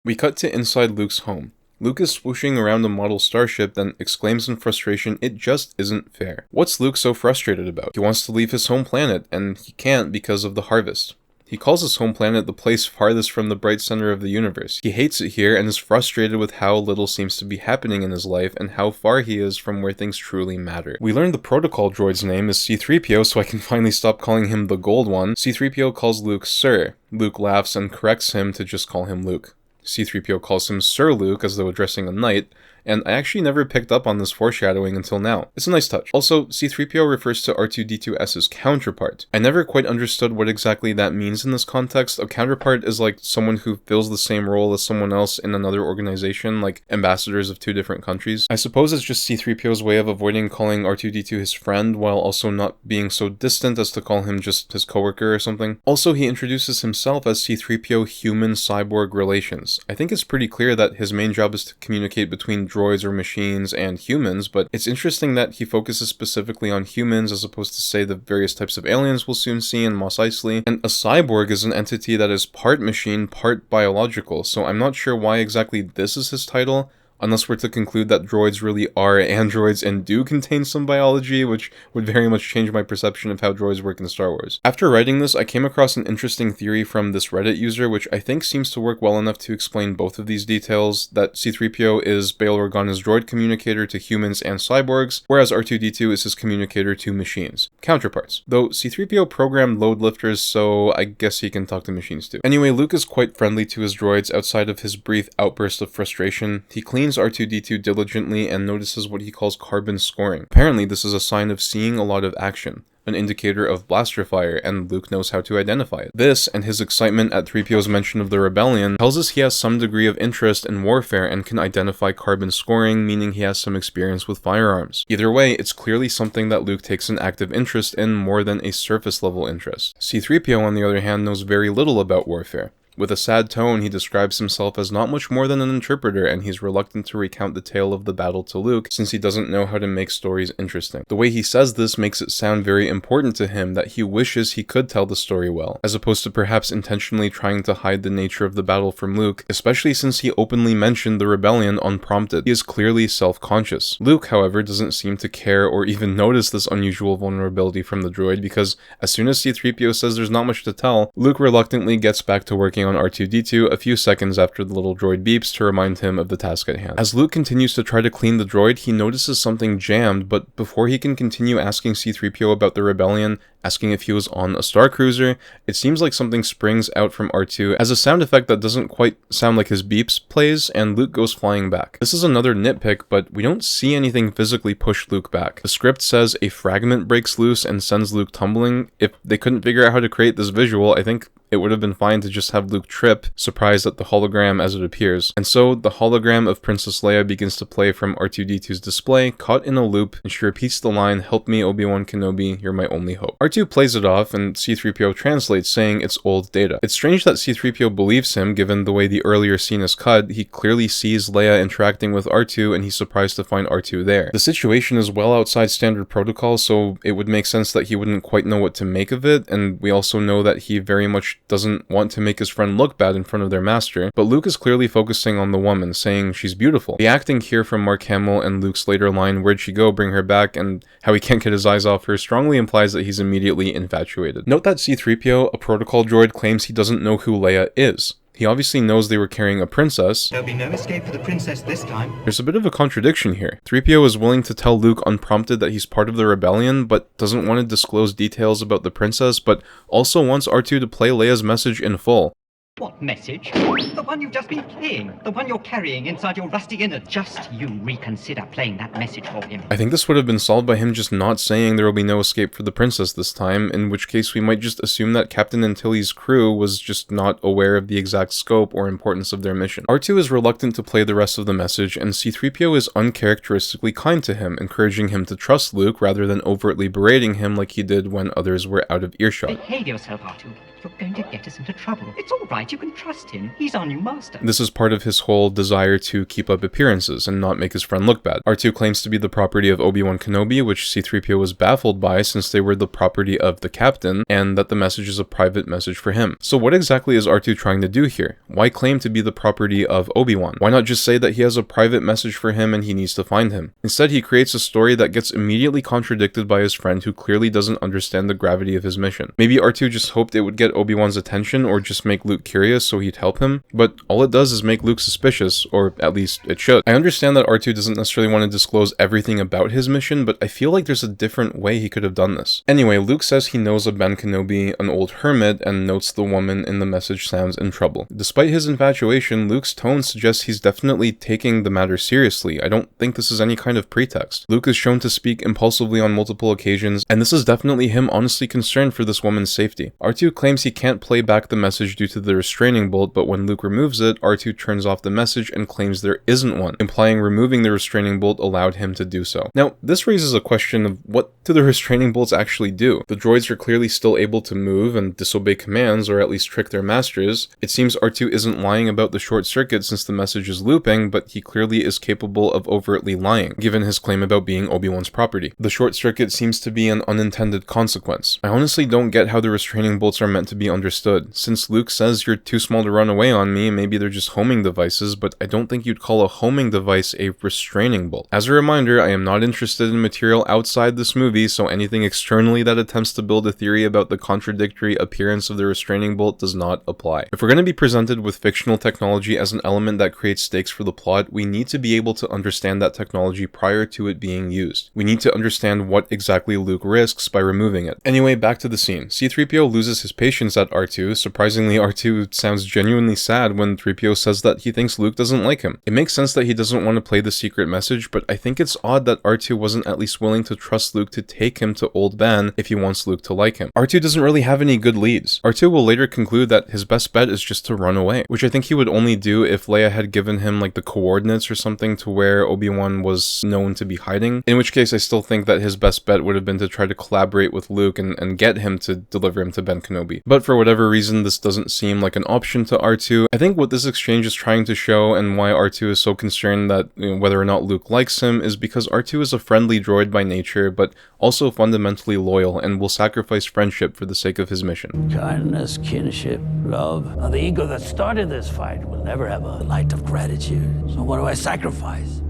We cut to inside Luke's home. Luke is swooshing around a model starship, then exclaims in frustration, it just isn't fair. What's Luke so frustrated about? He wants to leave his home planet, and he can't because of the harvest. He calls his home planet the place farthest from the bright center of the universe. He hates it here and is frustrated with how little seems to be happening in his life and how far he is from where things truly matter. We learned the protocol droid's name is C-3PO, so I can finally stop calling him the gold one. C-3PO calls Luke Sir. Luke laughs and corrects him to just call him Luke. C-3PO calls him Sir Luke as though addressing a knight, and I actually never picked up on this foreshadowing until now. It's a nice touch. Also, C-3PO refers to R2-D2 as his counterpart. I never quite understood what exactly that means in this context. A counterpart is like someone who fills the same role as someone else in another organization, like ambassadors of two different countries. I suppose it's just C-3PO's way of avoiding calling R2-D2 his friend, while also not being so distant as to call him just his coworker or something. Also, he introduces himself as C-3PO human-cyborg relations. I think it's pretty clear that his main job is to communicate between droids or machines and humans, but it's interesting that he focuses specifically on humans as opposed to, say, the various types of aliens we'll soon see in Mos Eisley. And a cyborg is an entity that is part machine, part biological, so I'm not sure why exactly this is his title, unless we're to conclude that droids really are androids and do contain some biology, which would very much change my perception of how droids work in Star Wars. After writing this, I came across an interesting theory from this Reddit user, which I think seems to work well enough to explain both of these details, that C-3PO is Bail Organa's droid communicator to humans and cyborgs, whereas R2-D2 is his communicator to machines. Counterparts. Though C-3PO programmed load lifters, so I guess he can talk to machines too. Anyway, Luke is quite friendly to his droids outside of his brief outburst of frustration. He cleans scans R2-D2 diligently and notices what he calls carbon scoring. Apparently, this is a sign of seeing a lot of action, an indicator of blaster fire, and Luke knows how to identify it. This, and his excitement at 3PO's mention of the rebellion, tells us he has some degree of interest in warfare and can identify carbon scoring, meaning he has some experience with firearms. Either way, it's clearly something that Luke takes an active interest in more than a surface level interest. C-3PO, on the other hand, knows very little about warfare. With a sad tone, he describes himself as not much more than an interpreter, and he's reluctant to recount the tale of the battle to Luke since he doesn't know how to make stories interesting. The way he says this makes it sound very important to him that he wishes he could tell the story well, as opposed to perhaps intentionally trying to hide the nature of the battle from Luke, especially since he openly mentioned the rebellion unprompted. He is clearly self-conscious. Luke, however, doesn't seem to care or even notice this unusual vulnerability from the droid, because as soon as C-3PO says there's not much to tell, Luke reluctantly gets back to working on R2-D2 a few seconds after the little droid beeps to remind him of the task at hand. As Luke continues to try to clean the droid, he notices something jammed, but before he can continue asking C-3PO about the rebellion, asking if he was on a star cruiser, it seems like something springs out from R2 as a sound effect that doesn't quite sound like his beeps plays, and Luke goes flying back. This is another nitpick, but we don't see anything physically push Luke back. The script says a fragment breaks loose and sends Luke tumbling. If they couldn't figure out how to create this visual, I think it would have been fine to just have Luke trip, surprised at the hologram as it appears. And so, the hologram of Princess Leia begins to play from R2-D2's display, caught in a loop, and she repeats the line, "Help me, Obi-Wan Kenobi, you're my only hope." R2 plays it off, and C-3PO translates, saying it's old data. It's strange that C-3PO believes him, given the way the earlier scene is cut. He clearly sees Leia interacting with R2, and he's surprised to find R2 there. The situation is well outside standard protocol, so it would make sense that he wouldn't quite know what to make of it, and we also know that he very much doesn't want to make his friend look bad in front of their master, but Luke is clearly focusing on the woman, saying she's beautiful. The acting here from Mark Hamill and Luke's later line, "Where'd she go? Bring her back," and how he can't get his eyes off her strongly implies that he's immediately infatuated. Note that C-3PO, a protocol droid, claims he doesn't know who Leia is. He obviously knows they were carrying a princess. There'll be no escape for the princess this time. There's a bit of a contradiction here. 3PO is willing to tell Luke unprompted that he's part of the rebellion, but doesn't want to disclose details about the princess, but also wants R2 to play Leia's message in full. What message? The one you've just been playing. The one you're carrying inside your rusty innards. Just you reconsider playing that message for him. I think this would have been solved by him just not saying there will be no escape for the princess this time, in which case we might just assume that Captain Antilles' crew was just not aware of the exact scope or importance of their mission. R2 is reluctant to play the rest of the message, and C-3PO is uncharacteristically kind to him, encouraging him to trust Luke rather than overtly berating him like he did when others were out of earshot. Behave yourself, R2. You're going to get us into trouble. It's all right, you can trust him. He's our new master. This is part of his whole desire to keep up appearances and not make his friend look bad. R2 claims to be the property of Obi-Wan Kenobi, which C-3PO was baffled by since they were the property of the captain, and that the message is a private message for him. So what exactly is R2 trying to do here? Why claim to be the property of Obi-Wan? Why not just say that he has a private message for him and he needs to find him? Instead, he creates a story that gets immediately contradicted by his friend, who clearly doesn't understand the gravity of his mission. Maybe R2 just hoped it would get Obi-Wan's attention or just make Luke curious so he'd help him, but all it does is make Luke suspicious, or at least it should. I understand that R2 doesn't necessarily want to disclose everything about his mission, but I feel like there's a different way he could have done this. Anyway, Luke says he knows a Ben Kenobi, an old hermit, and notes the woman in the message sounds in trouble. Despite his infatuation, Luke's tone suggests he's definitely taking the matter seriously. I don't think this is any kind of pretext. Luke is shown to speak impulsively on multiple occasions, and this is definitely him honestly concerned for this woman's safety. R2 claims he can't play back the message due to the restraining bolt, but when Luke removes it, R2 turns off the message and claims there isn't one, implying removing the restraining bolt allowed him to do so. Now, this raises a question of what do the restraining bolts actually do? The droids are clearly still able to move and disobey commands, or at least trick their masters. It seems R2 isn't lying about the short circuit since the message is looping, but he clearly is capable of overtly lying, given his claim about being Obi-Wan's property. The short circuit seems to be an unintended consequence. I honestly don't get how the restraining bolts are meant to be understood. Since Luke says you're too small to run away on me, maybe they're just homing devices, but I don't think you'd call a homing device a restraining bolt. As a reminder, I am not interested in material outside this movie, so anything externally that attempts to build a theory about the contradictory appearance of the restraining bolt does not apply. If we're going to be presented with fictional technology as an element that creates stakes for the plot, we need to be able to understand that technology prior to it being used. We need to understand what exactly Luke risks by removing it. Anyway, back to the scene. C-3PO loses his patience impatience at R2. Surprisingly, R2 sounds genuinely sad when 3PO says that he thinks Luke doesn't like him. It makes sense that he doesn't want to play the secret message, but I think it's odd that R2 wasn't at least willing to trust Luke to take him to Old Ben if he wants Luke to like him. R2 doesn't really have any good leads. R2 will later conclude that his best bet is just to run away, which I think he would only do if Leia had given him like the coordinates or something to where Obi-Wan was known to be hiding, in which case I still think that his best bet would have been to try to collaborate with Luke and get him to deliver him to Ben Kenobi. But for whatever reason, this doesn't seem like an option to R2. I think what this exchange is trying to show, and why R2 is so concerned that whether or not Luke likes him, is because R2 is a friendly droid by nature, but also fundamentally loyal and will sacrifice friendship for the sake of his mission. Kindness, kinship, love. Now, the ego that started this fight will never have a light of gratitude. So what do I sacrifice?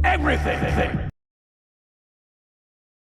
Everything!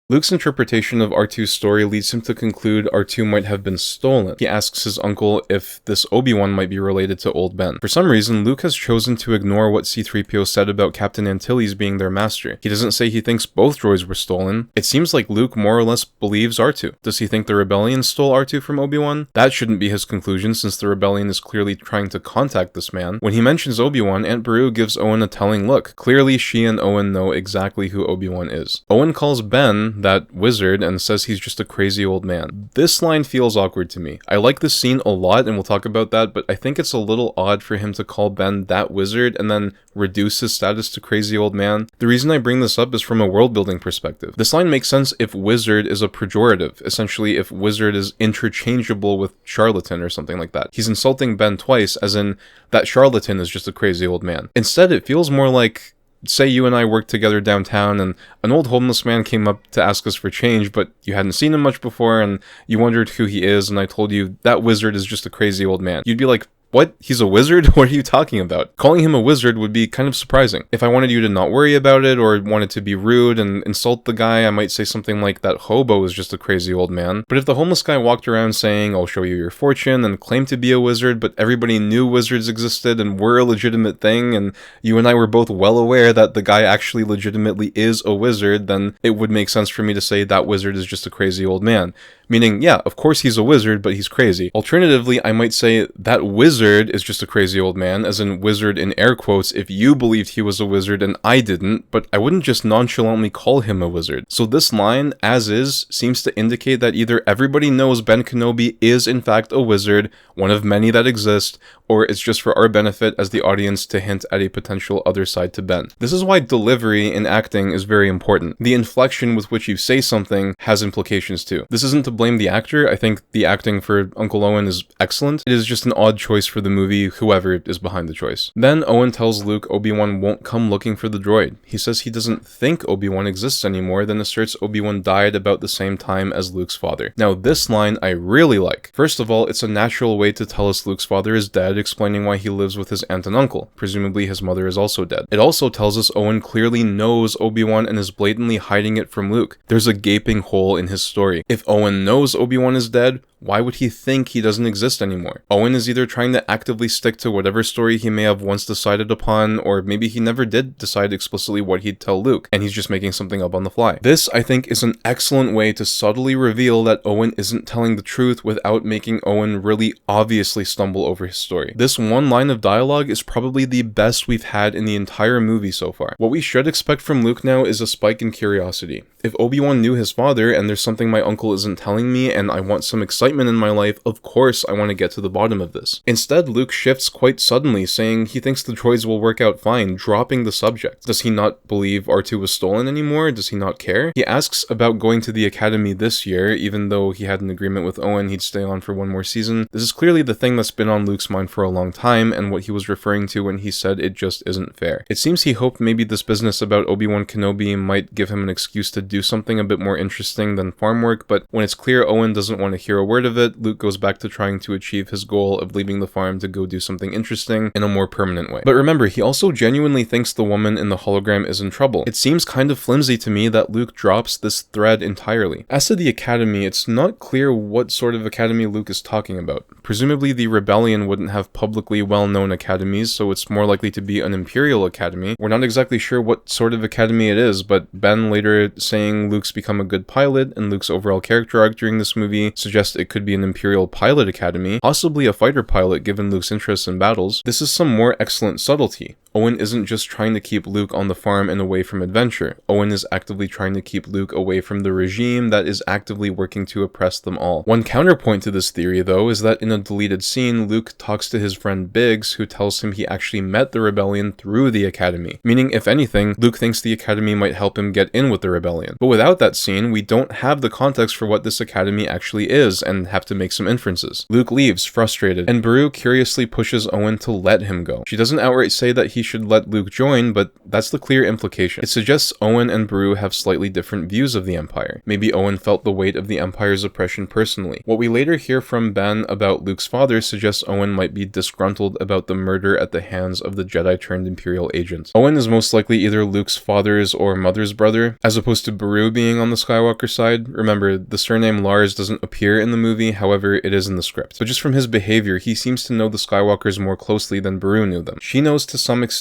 Luke's interpretation of R2's story leads him to conclude R2 might have been stolen. He asks his uncle if this Obi-Wan might be related to Old Ben. For some reason, Luke has chosen to ignore what C-3PO said about Captain Antilles being their master. He doesn't say he thinks both droids were stolen. It seems like Luke more or less believes R2. Does he think the Rebellion stole R2 from Obi-Wan? That shouldn't be his conclusion, since the Rebellion is clearly trying to contact this man. When he mentions Obi-Wan, Aunt Beru gives Owen a telling look. Clearly, she and Owen know exactly who Obi-Wan is. Owen calls Ben that wizard and says he's just a crazy old man. This line feels awkward to me. I like this scene a lot and we'll talk about that, but I think it's a little odd for him to call Ben that wizard and then reduce his status to crazy old man. The reason I bring this up is from a world building perspective. This line makes sense if wizard is a pejorative, essentially if wizard is interchangeable with charlatan or something like that. He's insulting Ben twice, as in that charlatan is just a crazy old man. Instead, it feels more like, say you and I worked together downtown and an old homeless man came up to ask us for change, but you hadn't seen him much before and you wondered who he is, and I told you that wizard is just a crazy old man. You'd be like, what? He's a wizard? What are you talking about? Calling him a wizard would be kind of surprising. If I wanted you to not worry about it or wanted to be rude and insult the guy, I might say something like that hobo is just a crazy old man. But if the homeless guy walked around saying, I'll show you your fortune, and claimed to be a wizard, but everybody knew wizards existed and were a legitimate thing, and you and I were both well aware that the guy actually legitimately is a wizard, then it would make sense for me to say that wizard is just a crazy old man. Meaning, yeah, of course he's a wizard, but he's crazy. Alternatively, I might say that wizard is just a crazy old man, as in wizard in air quotes, if you believed he was a wizard and I didn't, but I wouldn't just nonchalantly call him a wizard. So this line, as is, seems to indicate that either everybody knows Ben Kenobi is in fact a wizard, one of many that exist, or it's just for our benefit as the audience to hint at a potential other side to Ben. This is why delivery in acting is very important. The inflection with which you say something has implications too. This isn't to blame the actor. I think the acting for Uncle Owen is excellent. It is just an odd choice for the movie, whoever is behind the choice. Then Owen tells Luke Obi-Wan won't come looking for the droid. He says he doesn't think Obi-Wan exists anymore, then asserts Obi-Wan died about the same time as Luke's father. Now this line I really like. First of all, it's a natural way to tell us Luke's father is dead, explaining why he lives with his aunt and uncle. Presumably his mother is also dead. It also tells us Owen clearly knows Obi-Wan and is blatantly hiding it from Luke. There's a gaping hole in his story. If Owen knows Obi-Wan is dead, why would he think he doesn't exist anymore? Owen is either trying to actively stick to whatever story he may have once decided upon, or maybe he never did decide explicitly what he'd tell Luke, and he's just making something up on the fly. This, I think, is an excellent way to subtly reveal that Owen isn't telling the truth without making Owen really obviously stumble over his story. This one line of dialogue is probably the best we've had in the entire movie so far. What we should expect from Luke now is a spike in curiosity. If Obi-Wan knew his father, and there's something my uncle isn't telling me, and I want some excitement in my life, of course I want to get to the bottom of this. Instead, Luke shifts quite suddenly, saying he thinks the droids will work out fine, dropping the subject. Does he not believe R2 was stolen anymore? Does he not care? He asks about going to the academy this year, even though he had an agreement with Owen he'd stay on for one more season. This is clearly the thing that's been on Luke's mind for a long time, and what he was referring to when he said it just isn't fair. It seems he hoped maybe this business about Obi-Wan Kenobi might give him an excuse to do something a bit more interesting than farm work, but when it's clear Owen doesn't want to hear a word part of it, Luke goes back to trying to achieve his goal of leaving the farm to go do something interesting in a more permanent way. But remember, he also genuinely thinks the woman in the hologram is in trouble. It seems kind of flimsy to me that Luke drops this thread entirely. As to the academy, it's not clear what sort of academy Luke is talking about. Presumably the rebellion wouldn't have publicly well-known academies, so it's more likely to be an imperial academy. We're not exactly sure what sort of academy it is, but Ben later saying Luke's become a good pilot and Luke's overall character arc during this movie suggests it could be an imperial pilot academy, possibly a fighter pilot given Luke's interest in battles. This is some more excellent subtlety. Owen isn't just trying to keep Luke on the farm and away from adventure. Owen is actively trying to keep Luke away from the regime that is actively working to oppress them all. One counterpoint to this theory, though, is that in a deleted scene, Luke talks to his friend Biggs, who tells him he actually met the rebellion through the academy. Meaning, if anything, Luke thinks the academy might help him get in with the rebellion. But without that scene, we don't have the context for what this academy actually is and have to make some inferences. Luke leaves, frustrated, and Beru curiously pushes Owen to let him go. She doesn't outright say that he should let Luke join, but that's the clear implication. It suggests Owen and Beru have slightly different views of the Empire. Maybe Owen felt the weight of the Empire's oppression personally. What we later hear from Ben about Luke's father suggests Owen might be disgruntled about the murder at the hands of the Jedi-turned-Imperial agent. Owen is most likely either Luke's father's or mother's brother, as opposed to Beru being on the Skywalker side. Remember, the surname Lars doesn't appear in the movie, however, it is in the script. But just from his behavior, he seems to know the Skywalkers more closely than Beru knew them. She knows to some extent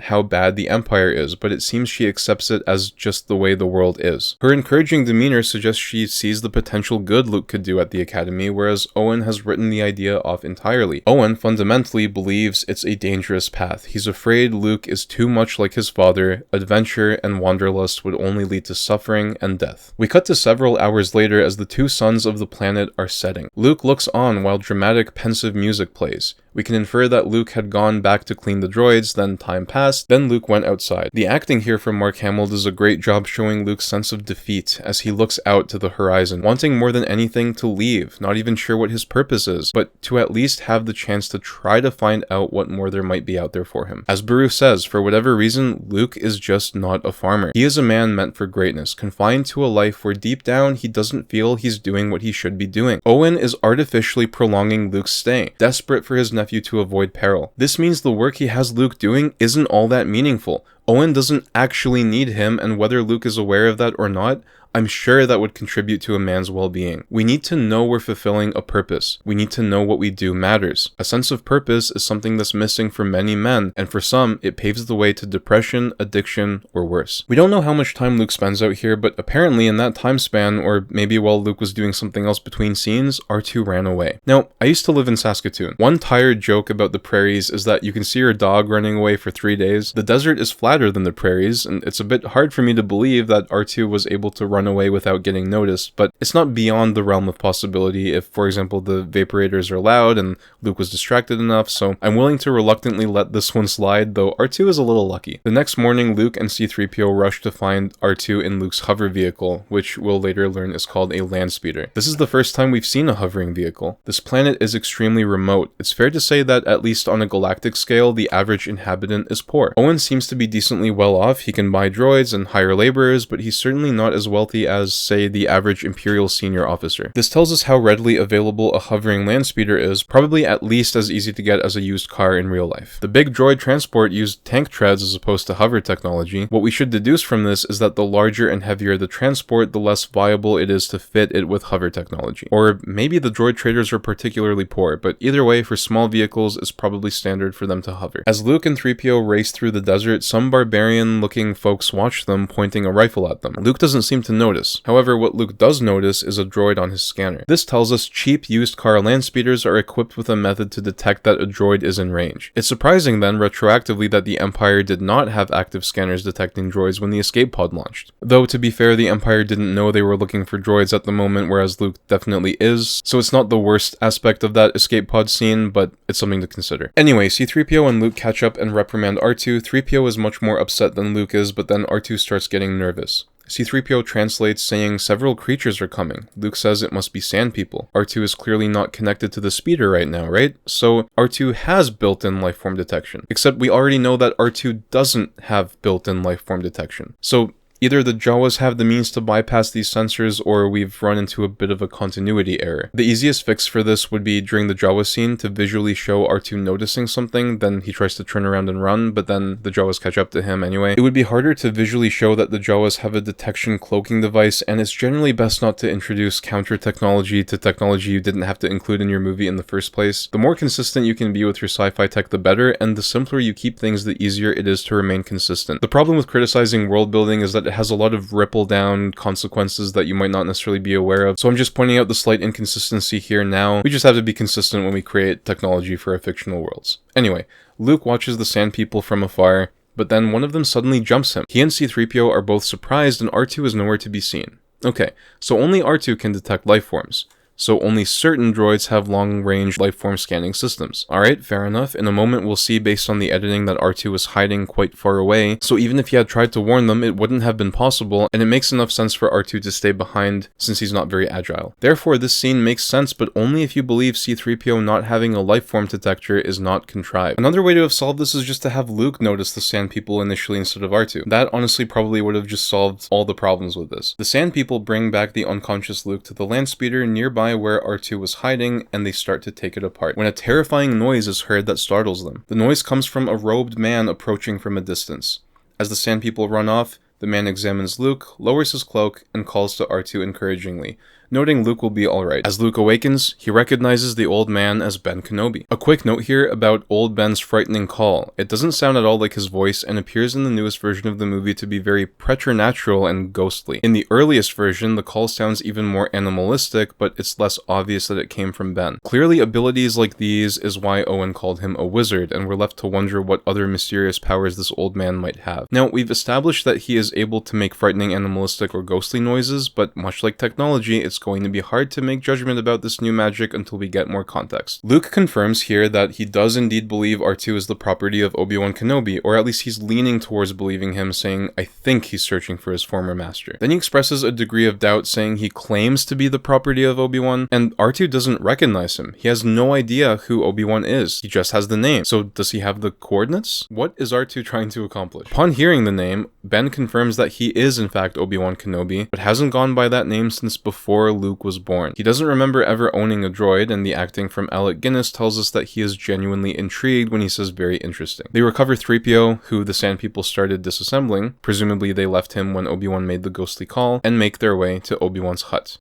how bad the Empire is, but it seems she accepts it as just the way the world is. Her encouraging demeanor suggests she sees the potential good Luke could do at the Academy, whereas Owen has written the idea off entirely. Owen fundamentally believes it's a dangerous path. He's afraid Luke is too much like his father. Adventure and wanderlust would only lead to suffering and death. We cut to several hours later as the two suns of the planet are setting. Luke looks on while dramatic, pensive music plays. We can infer that Luke had gone back to clean the droids, then time passed, then Luke went outside. The acting here from Mark Hamill does a great job showing Luke's sense of defeat as he looks out to the horizon, wanting more than anything to leave, not even sure what his purpose is, but to at least have the chance to try to find out what more there might be out there for him. As Beru says, for whatever reason, Luke is just not a farmer. He is a man meant for greatness, confined to a life where deep down he doesn't feel he's doing what he should be doing. Owen is artificially prolonging Luke's stay, desperate for his nephew to avoid peril. This means the work he has Luke doing isn't all that meaningful. Owen doesn't actually need him, and whether Luke is aware of that or not, I'm sure that would contribute to a man's well-being. We need to know we're fulfilling a purpose. We need to know what we do matters. A sense of purpose is something that's missing for many men, and for some, it paves the way to depression, addiction, or worse. We don't know how much time Luke spends out here, but apparently in that time span, or maybe while Luke was doing something else between scenes, R2 ran away. Now, I used to live in Saskatoon. One tired joke about the prairies is that you can see your dog running away for 3 days. The desert is flatter than the prairies, and it's a bit hard for me to believe that R2 was able to run away without getting noticed, but it's not beyond the realm of possibility if, for example, the vaporators are loud and Luke was distracted enough, so I'm willing to reluctantly let this one slide, though R2 is a little lucky. The next morning, Luke and C-3PO rush to find R2 in Luke's hover vehicle, which we'll later learn is called a land speeder. This is the first time we've seen a hovering vehicle. This planet is extremely remote. It's fair to say that, at least on a galactic scale, the average inhabitant is poor. Owen seems to be decently well off. He can buy droids and hire laborers, but he's certainly not as wealthy as, say, the average Imperial senior officer. This tells us how readily available a hovering land speeder is, probably at least as easy to get as a used car in real life. The big droid transport used tank treads as opposed to hover technology. What we should deduce from this is that the larger and heavier the transport, the less viable it is to fit it with hover technology. Or maybe the droid traders are particularly poor, but either way, for small vehicles, it's probably standard for them to hover. As Luke and 3PO race through the desert, some barbarian-looking folks watch them, pointing a rifle at them. Luke doesn't seem to notice. However, what Luke does notice is a droid on his scanner. This tells us cheap used car land speeders are equipped with a method to detect that a droid is in range. It's surprising then, retroactively, that the Empire did not have active scanners detecting droids when the escape pod launched. Though, to be fair, the Empire didn't know they were looking for droids at the moment, whereas Luke definitely is, so it's not the worst aspect of that escape pod scene, but it's something to consider. Anyway, C-3PO and Luke catch up and reprimand R2. 3PO is much more upset than Luke is, but then R2 starts getting nervous. C-3PO translates saying several creatures are coming. Luke says it must be sand people. R2 is clearly not connected to the speeder right now, right? So R2 has built-in lifeform detection. Except we already know that R2 doesn't have built-in lifeform detection. So Either the Jawas have the means to bypass these sensors, or we've run into a bit of a continuity error. The easiest fix for this would be during the Jawa scene to visually show R2 noticing something, then he tries to turn around and run, but then the Jawas catch up to him anyway. It would be harder to visually show that the Jawas have a detection cloaking device, and it's generally best not to introduce counter technology to technology you didn't have to include in your movie in the first place. The more consistent you can be with your sci-fi tech, the better, and the simpler you keep things, the easier it is to remain consistent. The problem with criticizing world building is that it has a lot of ripple down consequences that you might not necessarily be aware of, so I'm just pointing out the slight inconsistency here now. We just have to be consistent when we create technology for our fictional worlds. Anyway, Luke watches the Sand People from afar, but then one of them suddenly jumps him. He and C-3PO are both surprised, and R2 is nowhere to be seen. Okay, so only R2 can detect life forms. So only certain droids have long-range lifeform scanning systems. Alright, fair enough. In a moment we'll see based on the editing that R2 was hiding quite far away, so even if he had tried to warn them, it wouldn't have been possible, and it makes enough sense for R2 to stay behind since he's not very agile. Therefore, this scene makes sense, but only if you believe C-3PO not having a lifeform detector is not contrived. Another way to have solved this is just to have Luke notice the Sand People initially instead of R2. That honestly probably would have just solved all the problems with this. The Sand People bring back the unconscious Luke to the land speeder nearby where R2 was hiding, and they start to take it apart, when a terrifying noise is heard that startles them. The noise comes from a robed man approaching from a distance. As the Sand People run off, the man examines Luke, lowers his cloak, and calls to R2 encouragingly, noting Luke will be alright. As Luke awakens, he recognizes the old man as Ben Kenobi. A quick note here about old Ben's frightening call. It doesn't sound at all like his voice, and appears in the newest version of the movie to be very preternatural and ghostly. In the earliest version, the call sounds even more animalistic, but it's less obvious that it came from Ben. Clearly, abilities like these is why Owen called him a wizard, and we're left to wonder what other mysterious powers this old man might have. Now, we've established that he is able to make frightening, animalistic, or ghostly noises, but much like technology, it's going to be hard to make judgment about this new magic until we get more context. Luke confirms here that he does indeed believe R2 is the property of Obi-Wan Kenobi, or at least he's leaning towards believing him, saying, I think he's searching for his former master. Then he expresses a degree of doubt, saying he claims to be the property of Obi-Wan, and R2 doesn't recognize him. He has no idea who Obi-Wan is. He just has the name. So does he have the coordinates? What is R2 trying to accomplish? Upon hearing the name, Ben confirms that he is in fact Obi-Wan Kenobi, but hasn't gone by that name since before Luke was born. He doesn't remember ever owning a droid, and the acting from Alec Guinness tells us that he is genuinely intrigued when he says very interesting. They recover 3PO, who the Sand People started disassembling, presumably they left him when Obi-Wan made the ghostly call, and make their way to Obi-Wan's hut.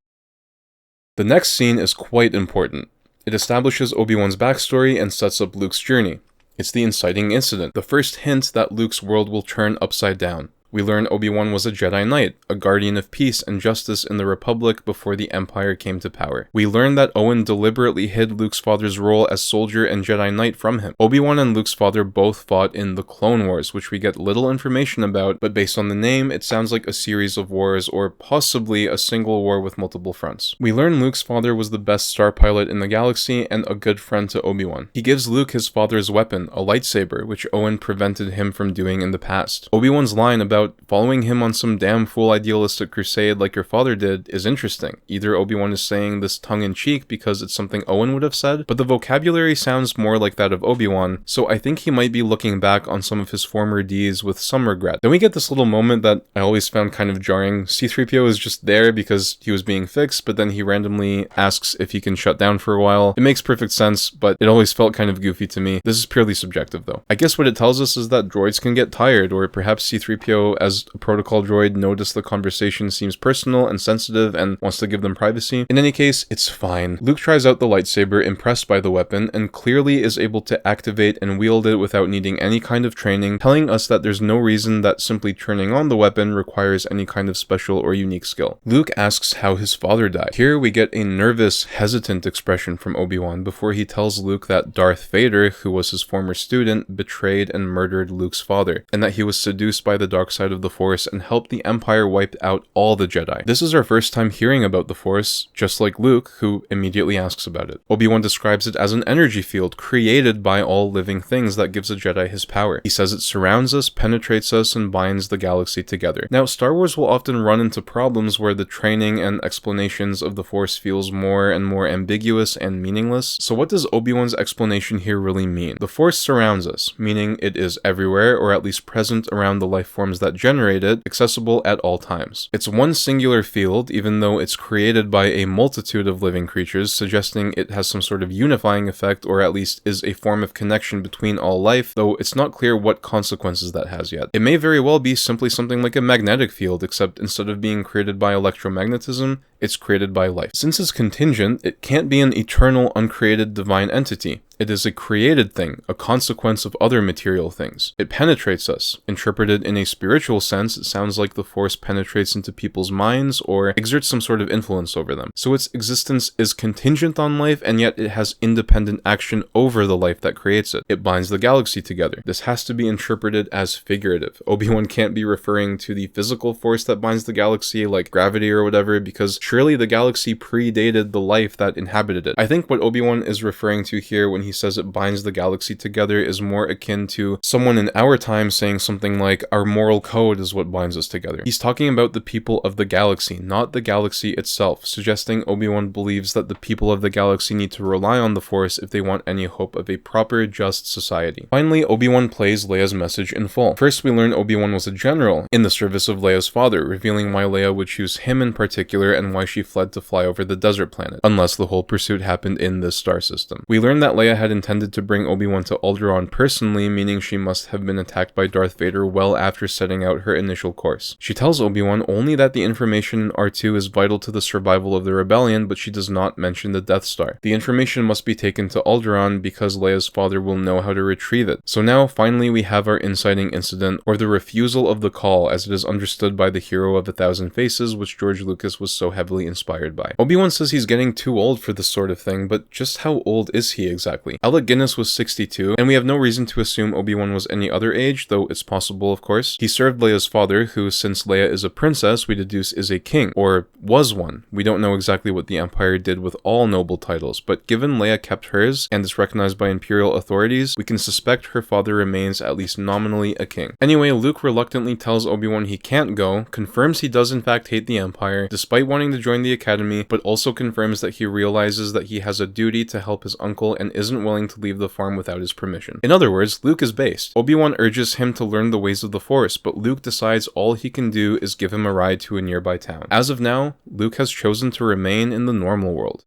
The next scene is quite important. It establishes Obi-Wan's backstory and sets up Luke's journey. It's the inciting incident, the first hint that Luke's world will turn upside down. We learn Obi-Wan was a Jedi Knight, a guardian of peace and justice in the Republic before the Empire came to power. We learn that Owen deliberately hid Luke's father's role as soldier and Jedi Knight from him. Obi-Wan and Luke's father both fought in the Clone Wars, which we get little information about, but based on the name, it sounds like a series of wars, or possibly a single war with multiple fronts. We learn Luke's father was the best star pilot in the galaxy and a good friend to Obi-Wan. He gives Luke his father's weapon, a lightsaber, which Owen prevented him from doing in the past. Obi-Wan's line about following him on some damn fool idealistic crusade like your father did is interesting. Either Obi-Wan is saying this tongue-in-cheek because it's something Owen would have said, but the vocabulary sounds more like that of Obi-Wan, so I think he might be looking back on some of his former deeds with some regret. Then we get this little moment that I always found kind of jarring. C-3PO is just there because he was being fixed, but then he randomly asks if he can shut down for a while. It makes perfect sense, but it always felt kind of goofy to me. This is purely subjective though. I guess what it tells us is that droids can get tired, or perhaps C-3PO as a protocol droid noticed the conversation seems personal and sensitive and wants to give them privacy. In any case, it's fine. Luke tries out the lightsaber, impressed by the weapon, and clearly is able to activate and wield it without needing any kind of training, telling us that there's no reason that simply turning on the weapon requires any kind of special or unique skill. Luke asks how his father died. Here we get a nervous, hesitant expression from Obi-Wan before he tells Luke that Darth Vader, who was his former student, betrayed and murdered Luke's father, and that he was seduced by the dark side of the Force and helped the Empire wipe out all the Jedi. This is our first time hearing about the Force, just like Luke, who immediately asks about it. Obi-Wan describes it as an energy field created by all living things that gives a Jedi his power. He says it surrounds us, penetrates us, and binds the galaxy together. Now, Star Wars will often run into problems where the training and explanations of the Force feels more and more ambiguous and meaningless. So what does Obi-Wan's explanation here really mean? The Force surrounds us, meaning it is everywhere, or at least present around the life forms that that generate it accessible at all times. It's one singular field, even though it's created by a multitude of living creatures, suggesting it has some sort of unifying effect, or at least is a form of connection between all life, though it's not clear what consequences that has yet. It may very well be simply something like a magnetic field, except instead of being created by electromagnetism, it's created by life. Since it's contingent, it can't be an eternal, uncreated divine entity. It is a created thing, a consequence of other material things. It penetrates us. Interpreted in a spiritual sense, it sounds like the Force penetrates into people's minds or exerts some sort of influence over them. So its existence is contingent on life, and yet it has independent action over the life that creates it. It binds the galaxy together. This has to be interpreted as figurative. Obi-Wan can't be referring to the physical force that binds the galaxy, like gravity or whatever, because surely the galaxy predated the life that inhabited it. I think what Obi-Wan is referring to here when he says it binds the galaxy together is more akin to someone in our time saying something like, our moral code is what binds us together. He's talking about the people of the galaxy, not the galaxy itself, suggesting Obi-Wan believes that the people of the galaxy need to rely on the Force if they want any hope of a proper, just society. Finally, Obi-Wan plays Leia's message in full. First, we learn Obi-Wan was a general in the service of Leia's father, revealing why Leia would choose him in particular and why she fled to fly over the desert planet, unless the whole pursuit happened in this star system. We learn that Leia had intended to bring Obi-Wan to Alderaan personally, meaning she must have been attacked by Darth Vader well after setting out her initial course. She tells Obi-Wan only that the information in R2 is vital to the survival of the rebellion, but she does not mention the Death Star. The information must be taken to Alderaan because Leia's father will know how to retrieve it. So now, finally, we have our inciting incident, or the refusal of the call as it is understood by the hero of 1,000 Faces, which George Lucas was so heavily inspired by. Obi-Wan says he's getting too old for this sort of thing, but just how old is he exactly? Alec Guinness was 62, and we have no reason to assume Obi-Wan was any other age, though it's possible, of course. He served Leia's father, who, since Leia is a princess, we deduce is a king, or was one. We don't know exactly what the Empire did with all noble titles, but given Leia kept hers, and is recognized by Imperial authorities, we can suspect her father remains at least nominally a king. Anyway, Luke reluctantly tells Obi-Wan he can't go, confirms he does in fact hate the Empire, despite wanting to join the Academy, but also confirms that he realizes that he has a duty to help his uncle and isn't willing to leave the farm without his permission. In other words, Luke is based. Obi-Wan urges him to learn the ways of the Force, but Luke decides all he can do is give him a ride to a nearby town. As of now, Luke has chosen to remain in the normal world.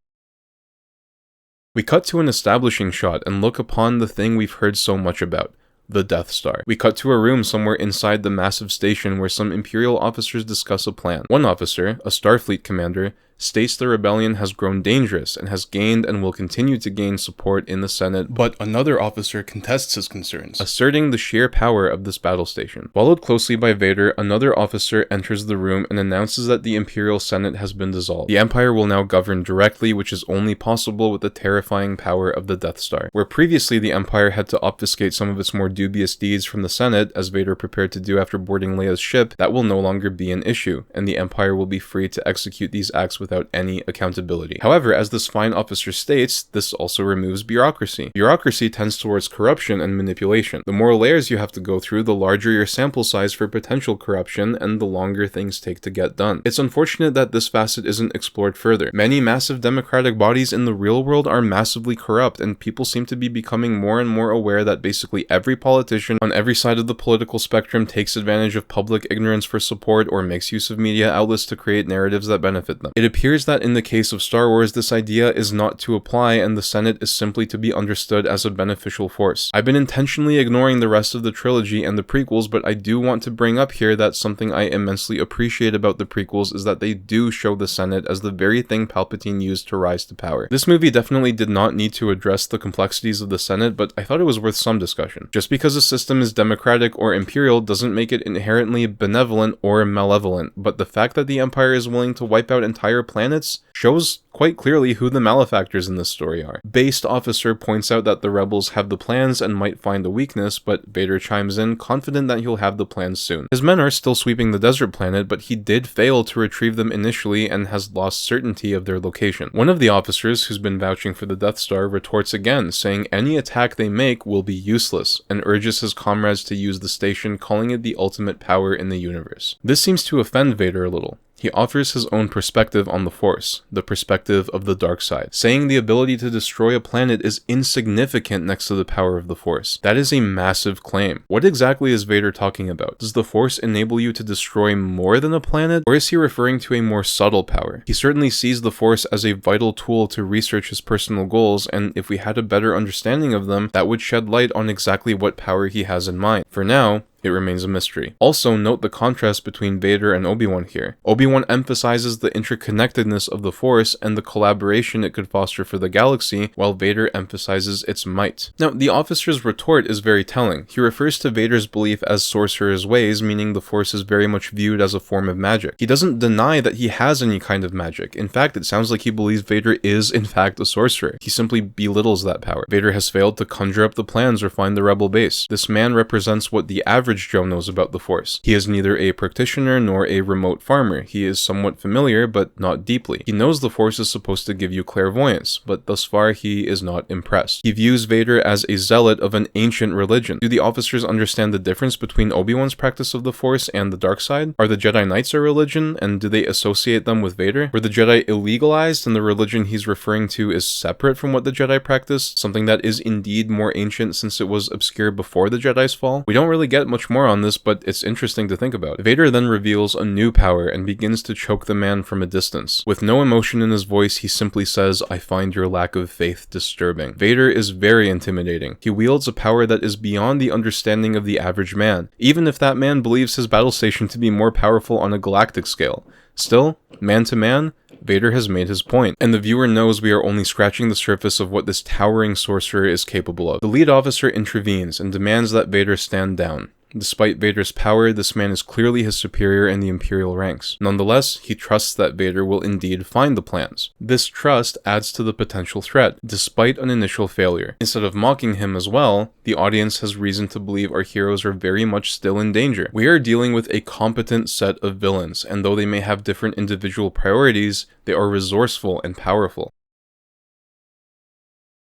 We cut to an establishing shot and look upon the thing we've heard so much about, the Death Star. We cut to a room somewhere inside the massive station where some Imperial officers discuss a plan. One officer, a Starfleet commander, states the rebellion has grown dangerous and has gained and will continue to gain support in the Senate, but another officer contests his concerns, asserting the sheer power of this battle station. Followed closely by Vader, another officer enters the room and announces that the Imperial Senate has been dissolved. The Empire will now govern directly, which is only possible with the terrifying power of the Death Star. Where previously the Empire had to obfuscate some of its more dubious deeds from the Senate, as Vader prepared to do after boarding Leia's ship, that will no longer be an issue, and the Empire will be free to execute these acts without any accountability. However, as this fine officer states, this also removes bureaucracy. Bureaucracy tends towards corruption and manipulation. The more layers you have to go through, the larger your sample size for potential corruption, and the longer things take to get done. It's unfortunate that this facet isn't explored further. Many massive democratic bodies in the real world are massively corrupt, and people seem to be becoming more and more aware that basically every politician on every side of the political spectrum takes advantage of public ignorance for support or makes use of media outlets to create narratives that benefit them. It appears that in the case of Star Wars, this idea is not to apply, and the Senate is simply to be understood as a beneficial force. I've been intentionally ignoring the rest of the trilogy and the prequels, but I do want to bring up here that something I immensely appreciate about the prequels is that they do show the Senate as the very thing Palpatine used to rise to power. This movie definitely did not need to address the complexities of the Senate, but I thought it was worth some discussion. Just because a system is democratic or imperial doesn't make it inherently benevolent or malevolent, but the fact that the Empire is willing to wipe out entire planets shows quite clearly who the malefactors in this story are. Based officer points out that the rebels have the plans and might find a weakness, but Vader chimes in, confident that he'll have the plans soon. His men are still sweeping the desert planet, but he did fail to retrieve them initially and has lost certainty of their location. One of the officers, who's been vouching for the Death Star, retorts again, saying any attack they make will be useless, and urges his comrades to use the station, calling it the ultimate power in the universe. This seems to offend Vader a little. He offers his own perspective on the Force, the perspective of the dark side, saying the ability to destroy a planet is insignificant next to the power of the Force. That is a massive claim. What exactly is Vader talking about? Does the Force enable you to destroy more than a planet, or is he referring to a more subtle power? He certainly sees the Force as a vital tool to research his personal goals, and if we had a better understanding of them, that would shed light on exactly what power he has in mind. For now, it remains a mystery. Also, note the contrast between Vader and Obi-Wan here. Obi-Wan emphasizes the interconnectedness of the Force and the collaboration it could foster for the galaxy, while Vader emphasizes its might. Now, the officer's retort is very telling. He refers to Vader's belief as sorcerer's ways, meaning the Force is very much viewed as a form of magic. He doesn't deny that he has any kind of magic. In fact, it sounds like he believes Vader is, in fact, a sorcerer. He simply belittles that power. Vader has failed to conjure up the plans or find the rebel base. This man represents what the average Joe knows about the Force. He is neither a practitioner nor a remote farmer. He is somewhat familiar, but not deeply. He knows the Force is supposed to give you clairvoyance, but thus far he is not impressed. He views Vader as a zealot of an ancient religion. Do the officers understand the difference between Obi-Wan's practice of the Force and the dark side? Are the Jedi Knights a religion, and do they associate them with Vader? Were the Jedi illegalized, and the religion he's referring to is separate from what the Jedi practice, something that is indeed more ancient since it was obscure before the Jedi's fall? We don't really get much more on this, but it's interesting to think about. Vader then reveals a new power and begins to choke the man from a distance. With no emotion in his voice, he simply says, "I find your lack of faith disturbing." Vader is very intimidating. He wields a power that is beyond the understanding of the average man, even if that man believes his battle station to be more powerful on a galactic scale. Still, man to man, Vader has made his point, and the viewer knows we are only scratching the surface of what this towering sorcerer is capable of. The lead officer intervenes and demands that Vader stand down. Despite Vader's power, this man is clearly his superior in the Imperial ranks. Nonetheless, he trusts that Vader will indeed find the plans. This trust adds to the potential threat, despite an initial failure. Instead of mocking him as well, the audience has reason to believe our heroes are very much still in danger. We are dealing with a competent set of villains, and though they may have different individual priorities, they are resourceful and powerful.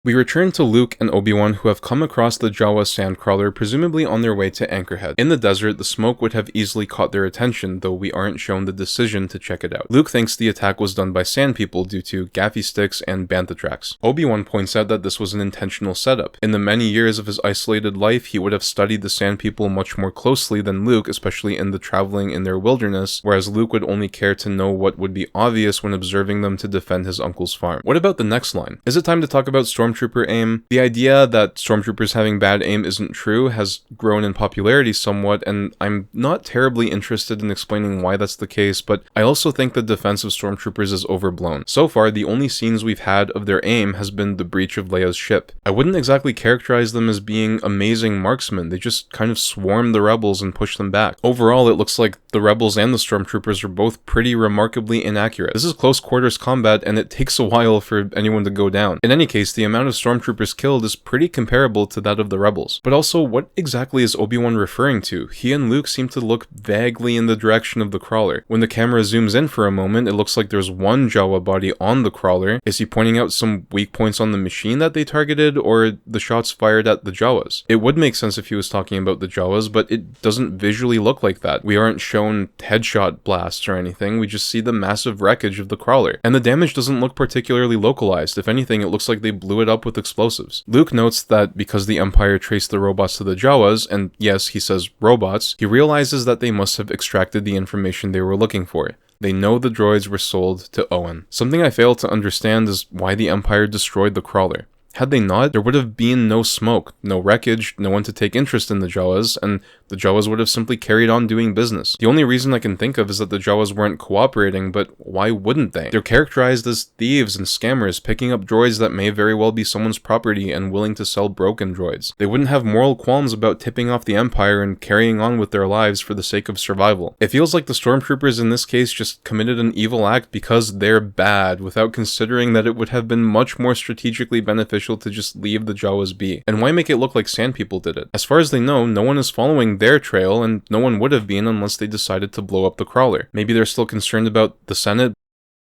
We return to Luke and Obi-Wan, who have come across the Jawa sandcrawler, presumably on their way to Anchorhead. In the desert, the smoke would have easily caught their attention, though we aren't shown the decision to check it out. Luke thinks the attack was done by sand people due to gaffy sticks and bantha tracks. Obi-Wan points out that this was an intentional setup. In the many years of his isolated life, he would have studied the sand people much more closely than Luke, especially in the traveling in their wilderness, whereas Luke would only care to know what would be obvious when observing them to defend his uncle's farm. What about the next line? Is it time to talk about Stormtrooper aim? The idea that stormtroopers having bad aim isn't true has grown in popularity somewhat, and I'm not terribly interested in explaining why that's the case, but I also think the defense of stormtroopers is overblown. So far, the only scenes we've had of their aim has been the breach of Leia's ship. I wouldn't exactly characterize them as being amazing marksmen. They just kind of swarm the rebels and push them back. Overall, it looks like the rebels and the stormtroopers are both pretty remarkably inaccurate. This is close quarters combat, and it takes a while for anyone to go down. In any case, the amount of stormtroopers killed is pretty comparable to that of the rebels. But also, what exactly is Obi-Wan referring to? He and Luke seem to look vaguely in the direction of the crawler. When the camera zooms in for a moment, it looks like there's one Jawa body on the crawler. Is he pointing out some weak points on the machine that they targeted, or the shots fired at the Jawas? It would make sense if he was talking about the Jawas, but it doesn't visually look like that. We aren't shown headshot blasts or anything, we just see the massive wreckage of the crawler. And the damage doesn't look particularly localized. If anything, it looks like they blew it up with explosives. Luke notes that because the Empire traced the robots to the Jawas, and yes, he says robots, he realizes that they must have extracted the information they were looking for. They know the droids were sold to Owen. Something I fail to understand is why the Empire destroyed the crawler. Had they not, there would have been no smoke, no wreckage, no one to take interest in the Jawas, and the Jawas would have simply carried on doing business. The only reason I can think of is that the Jawas weren't cooperating, but why wouldn't they? They're characterized as thieves and scammers, picking up droids that may very well be someone's property and willing to sell broken droids. They wouldn't have moral qualms about tipping off the Empire and carrying on with their lives for the sake of survival. It feels like the stormtroopers in this case just committed an evil act because they're bad, without considering that it would have been much more strategically beneficial to just leave the Jawas be. And why make it look like sand people did it? As far as they know, no one is following their trail, and no one would have been unless they decided to blow up the crawler. Maybe they're still concerned about the Senate?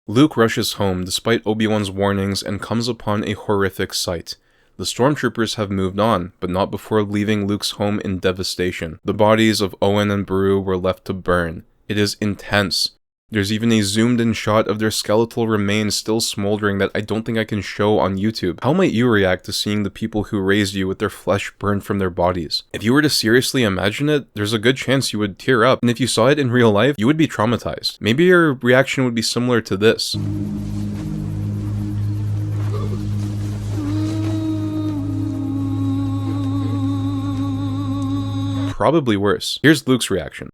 Luke rushes home despite Obi-Wan's warnings and comes upon a horrific sight. The stormtroopers have moved on, but not before leaving Luke's home in devastation. The bodies of Owen and Beru were left to burn. It is intense. There's even a zoomed in shot of their skeletal remains still smoldering that I don't think I can show on YouTube. How might you react to seeing the people who raised you with their flesh burned from their bodies? If you were to seriously imagine it, there's a good chance you would tear up, and if you saw it in real life, you would be traumatized. Maybe your reaction would be similar to this. Probably worse. Here's Luke's reaction.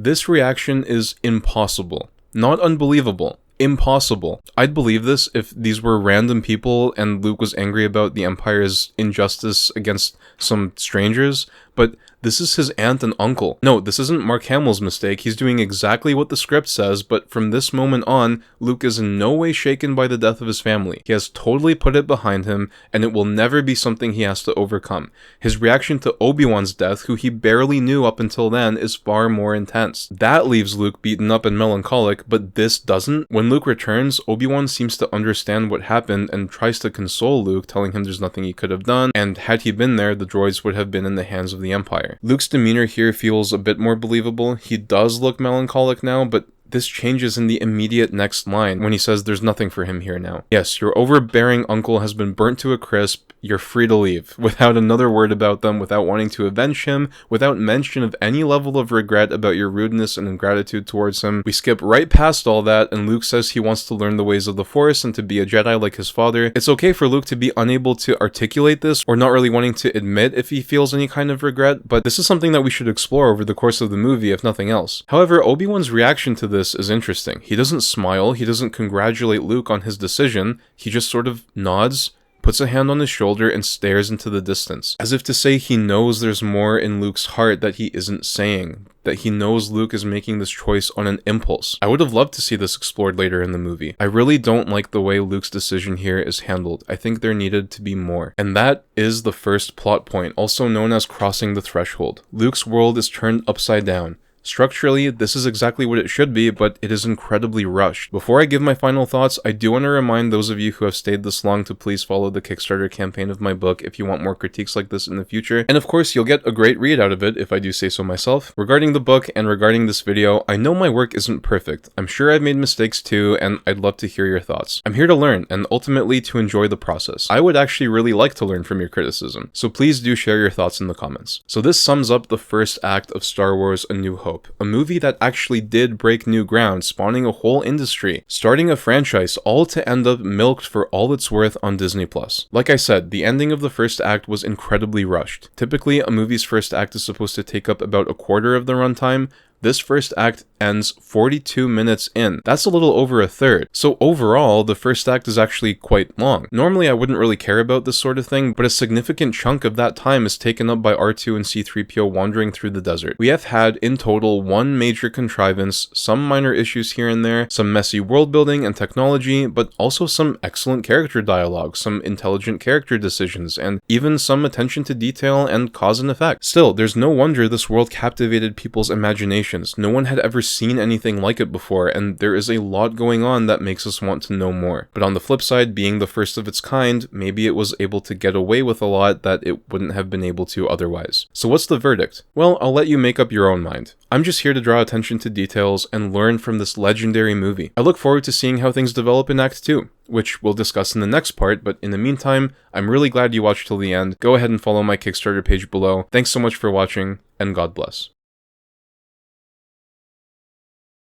This reaction is impossible. Not unbelievable. Impossible. I'd believe this if these were random people and Luke was angry about the Empire's injustice against some strangers, but this is his aunt and uncle. No, this isn't Mark Hamill's mistake. He's doing exactly what the script says, but from this moment on, Luke is in no way shaken by the death of his family. He has totally put it behind him, and it will never be something he has to overcome. His reaction to Obi-Wan's death, who he barely knew up until then, is far more intense. That leaves Luke beaten up and melancholic, but this doesn't. When Luke returns, Obi-Wan seems to understand what happened and tries to console Luke, telling him there's nothing he could have done, and had he been there, the droids would have been in the hands of the Empire. Luke's demeanor here feels a bit more believable. He does look melancholic now, but this changes in the immediate next line when he says there's nothing for him here now. Yes, your overbearing uncle has been burnt to a crisp. You're free to leave, without another word about them, without wanting to avenge him, without mention of any level of regret about your rudeness and ingratitude towards him. We skip right past all that, and Luke says he wants to learn the ways of the Force and to be a Jedi like his father. It's okay for Luke to be unable to articulate this, or not really wanting to admit if he feels any kind of regret, but this is something that we should explore over the course of the movie, if nothing else. However, Obi-Wan's reaction to this is interesting. He doesn't smile, he doesn't congratulate Luke on his decision, he just sort of nods, puts a hand on his shoulder, and stares into the distance, as if to say he knows there's more in Luke's heart that he isn't saying, that he knows Luke is making this choice on an impulse. I would have loved to see this explored later in the movie. I really don't like the way Luke's decision here is handled. I think there needed to be more. And that is the first plot point, also known as crossing the threshold. Luke's world is turned upside down. Structurally, this is exactly what it should be, but it is incredibly rushed. Before I give my final thoughts, I do want to remind those of you who have stayed this long to please follow the Kickstarter campaign of my book if you want more critiques like this in the future. And of course, you'll get a great read out of it if I do say so myself. Regarding the book and regarding this video, I know my work isn't perfect. I'm sure I've made mistakes too, and I'd love to hear your thoughts. I'm here to learn, and ultimately to enjoy the process. I would actually really like to learn from your criticism, so please do share your thoughts in the comments. So this sums up the first act of Star Wars: A New Hope. A movie that actually did break new ground, spawning a whole industry, starting a franchise, all to end up milked for all it's worth on Disney+. Like I said, the ending of the first act was incredibly rushed. Typically, a movie's first act is supposed to take up about a quarter of the runtime. This first act ends 42 minutes in. That's a little over a third. So overall, the first act is actually quite long. Normally, I wouldn't really care about this sort of thing, but a significant chunk of that time is taken up by R2 and C-3PO wandering through the desert. We have had, in total, one major contrivance, some minor issues here and there, some messy world building and technology, but also some excellent character dialogue, some intelligent character decisions, and even some attention to detail and cause and effect. Still, there's no wonder this world captivated people's imagination. No one had ever seen anything like it before, and there is a lot going on that makes us want to know more. But on the flip side, being the first of its kind, maybe it was able to get away with a lot that it wouldn't have been able to otherwise. So what's the verdict? Well, I'll let you make up your own mind. I'm just here to draw attention to details and learn from this legendary movie. I look forward to seeing how things develop in Act 2, which we'll discuss in the next part, but in the meantime, I'm really glad you watched till the end. Go ahead and follow my Kickstarter page below. Thanks so much for watching, and God bless.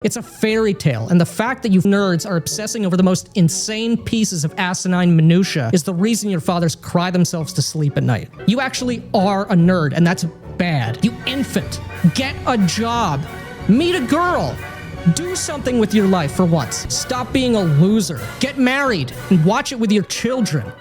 It's a fairy tale, and the fact that you nerds are obsessing over the most insane pieces of asinine minutia is the reason your fathers cry themselves to sleep at night. You actually are a nerd, and that's bad. You infant. Get a job. Meet a girl. Do something with your life for once. Stop being a loser. Get married and watch it with your children.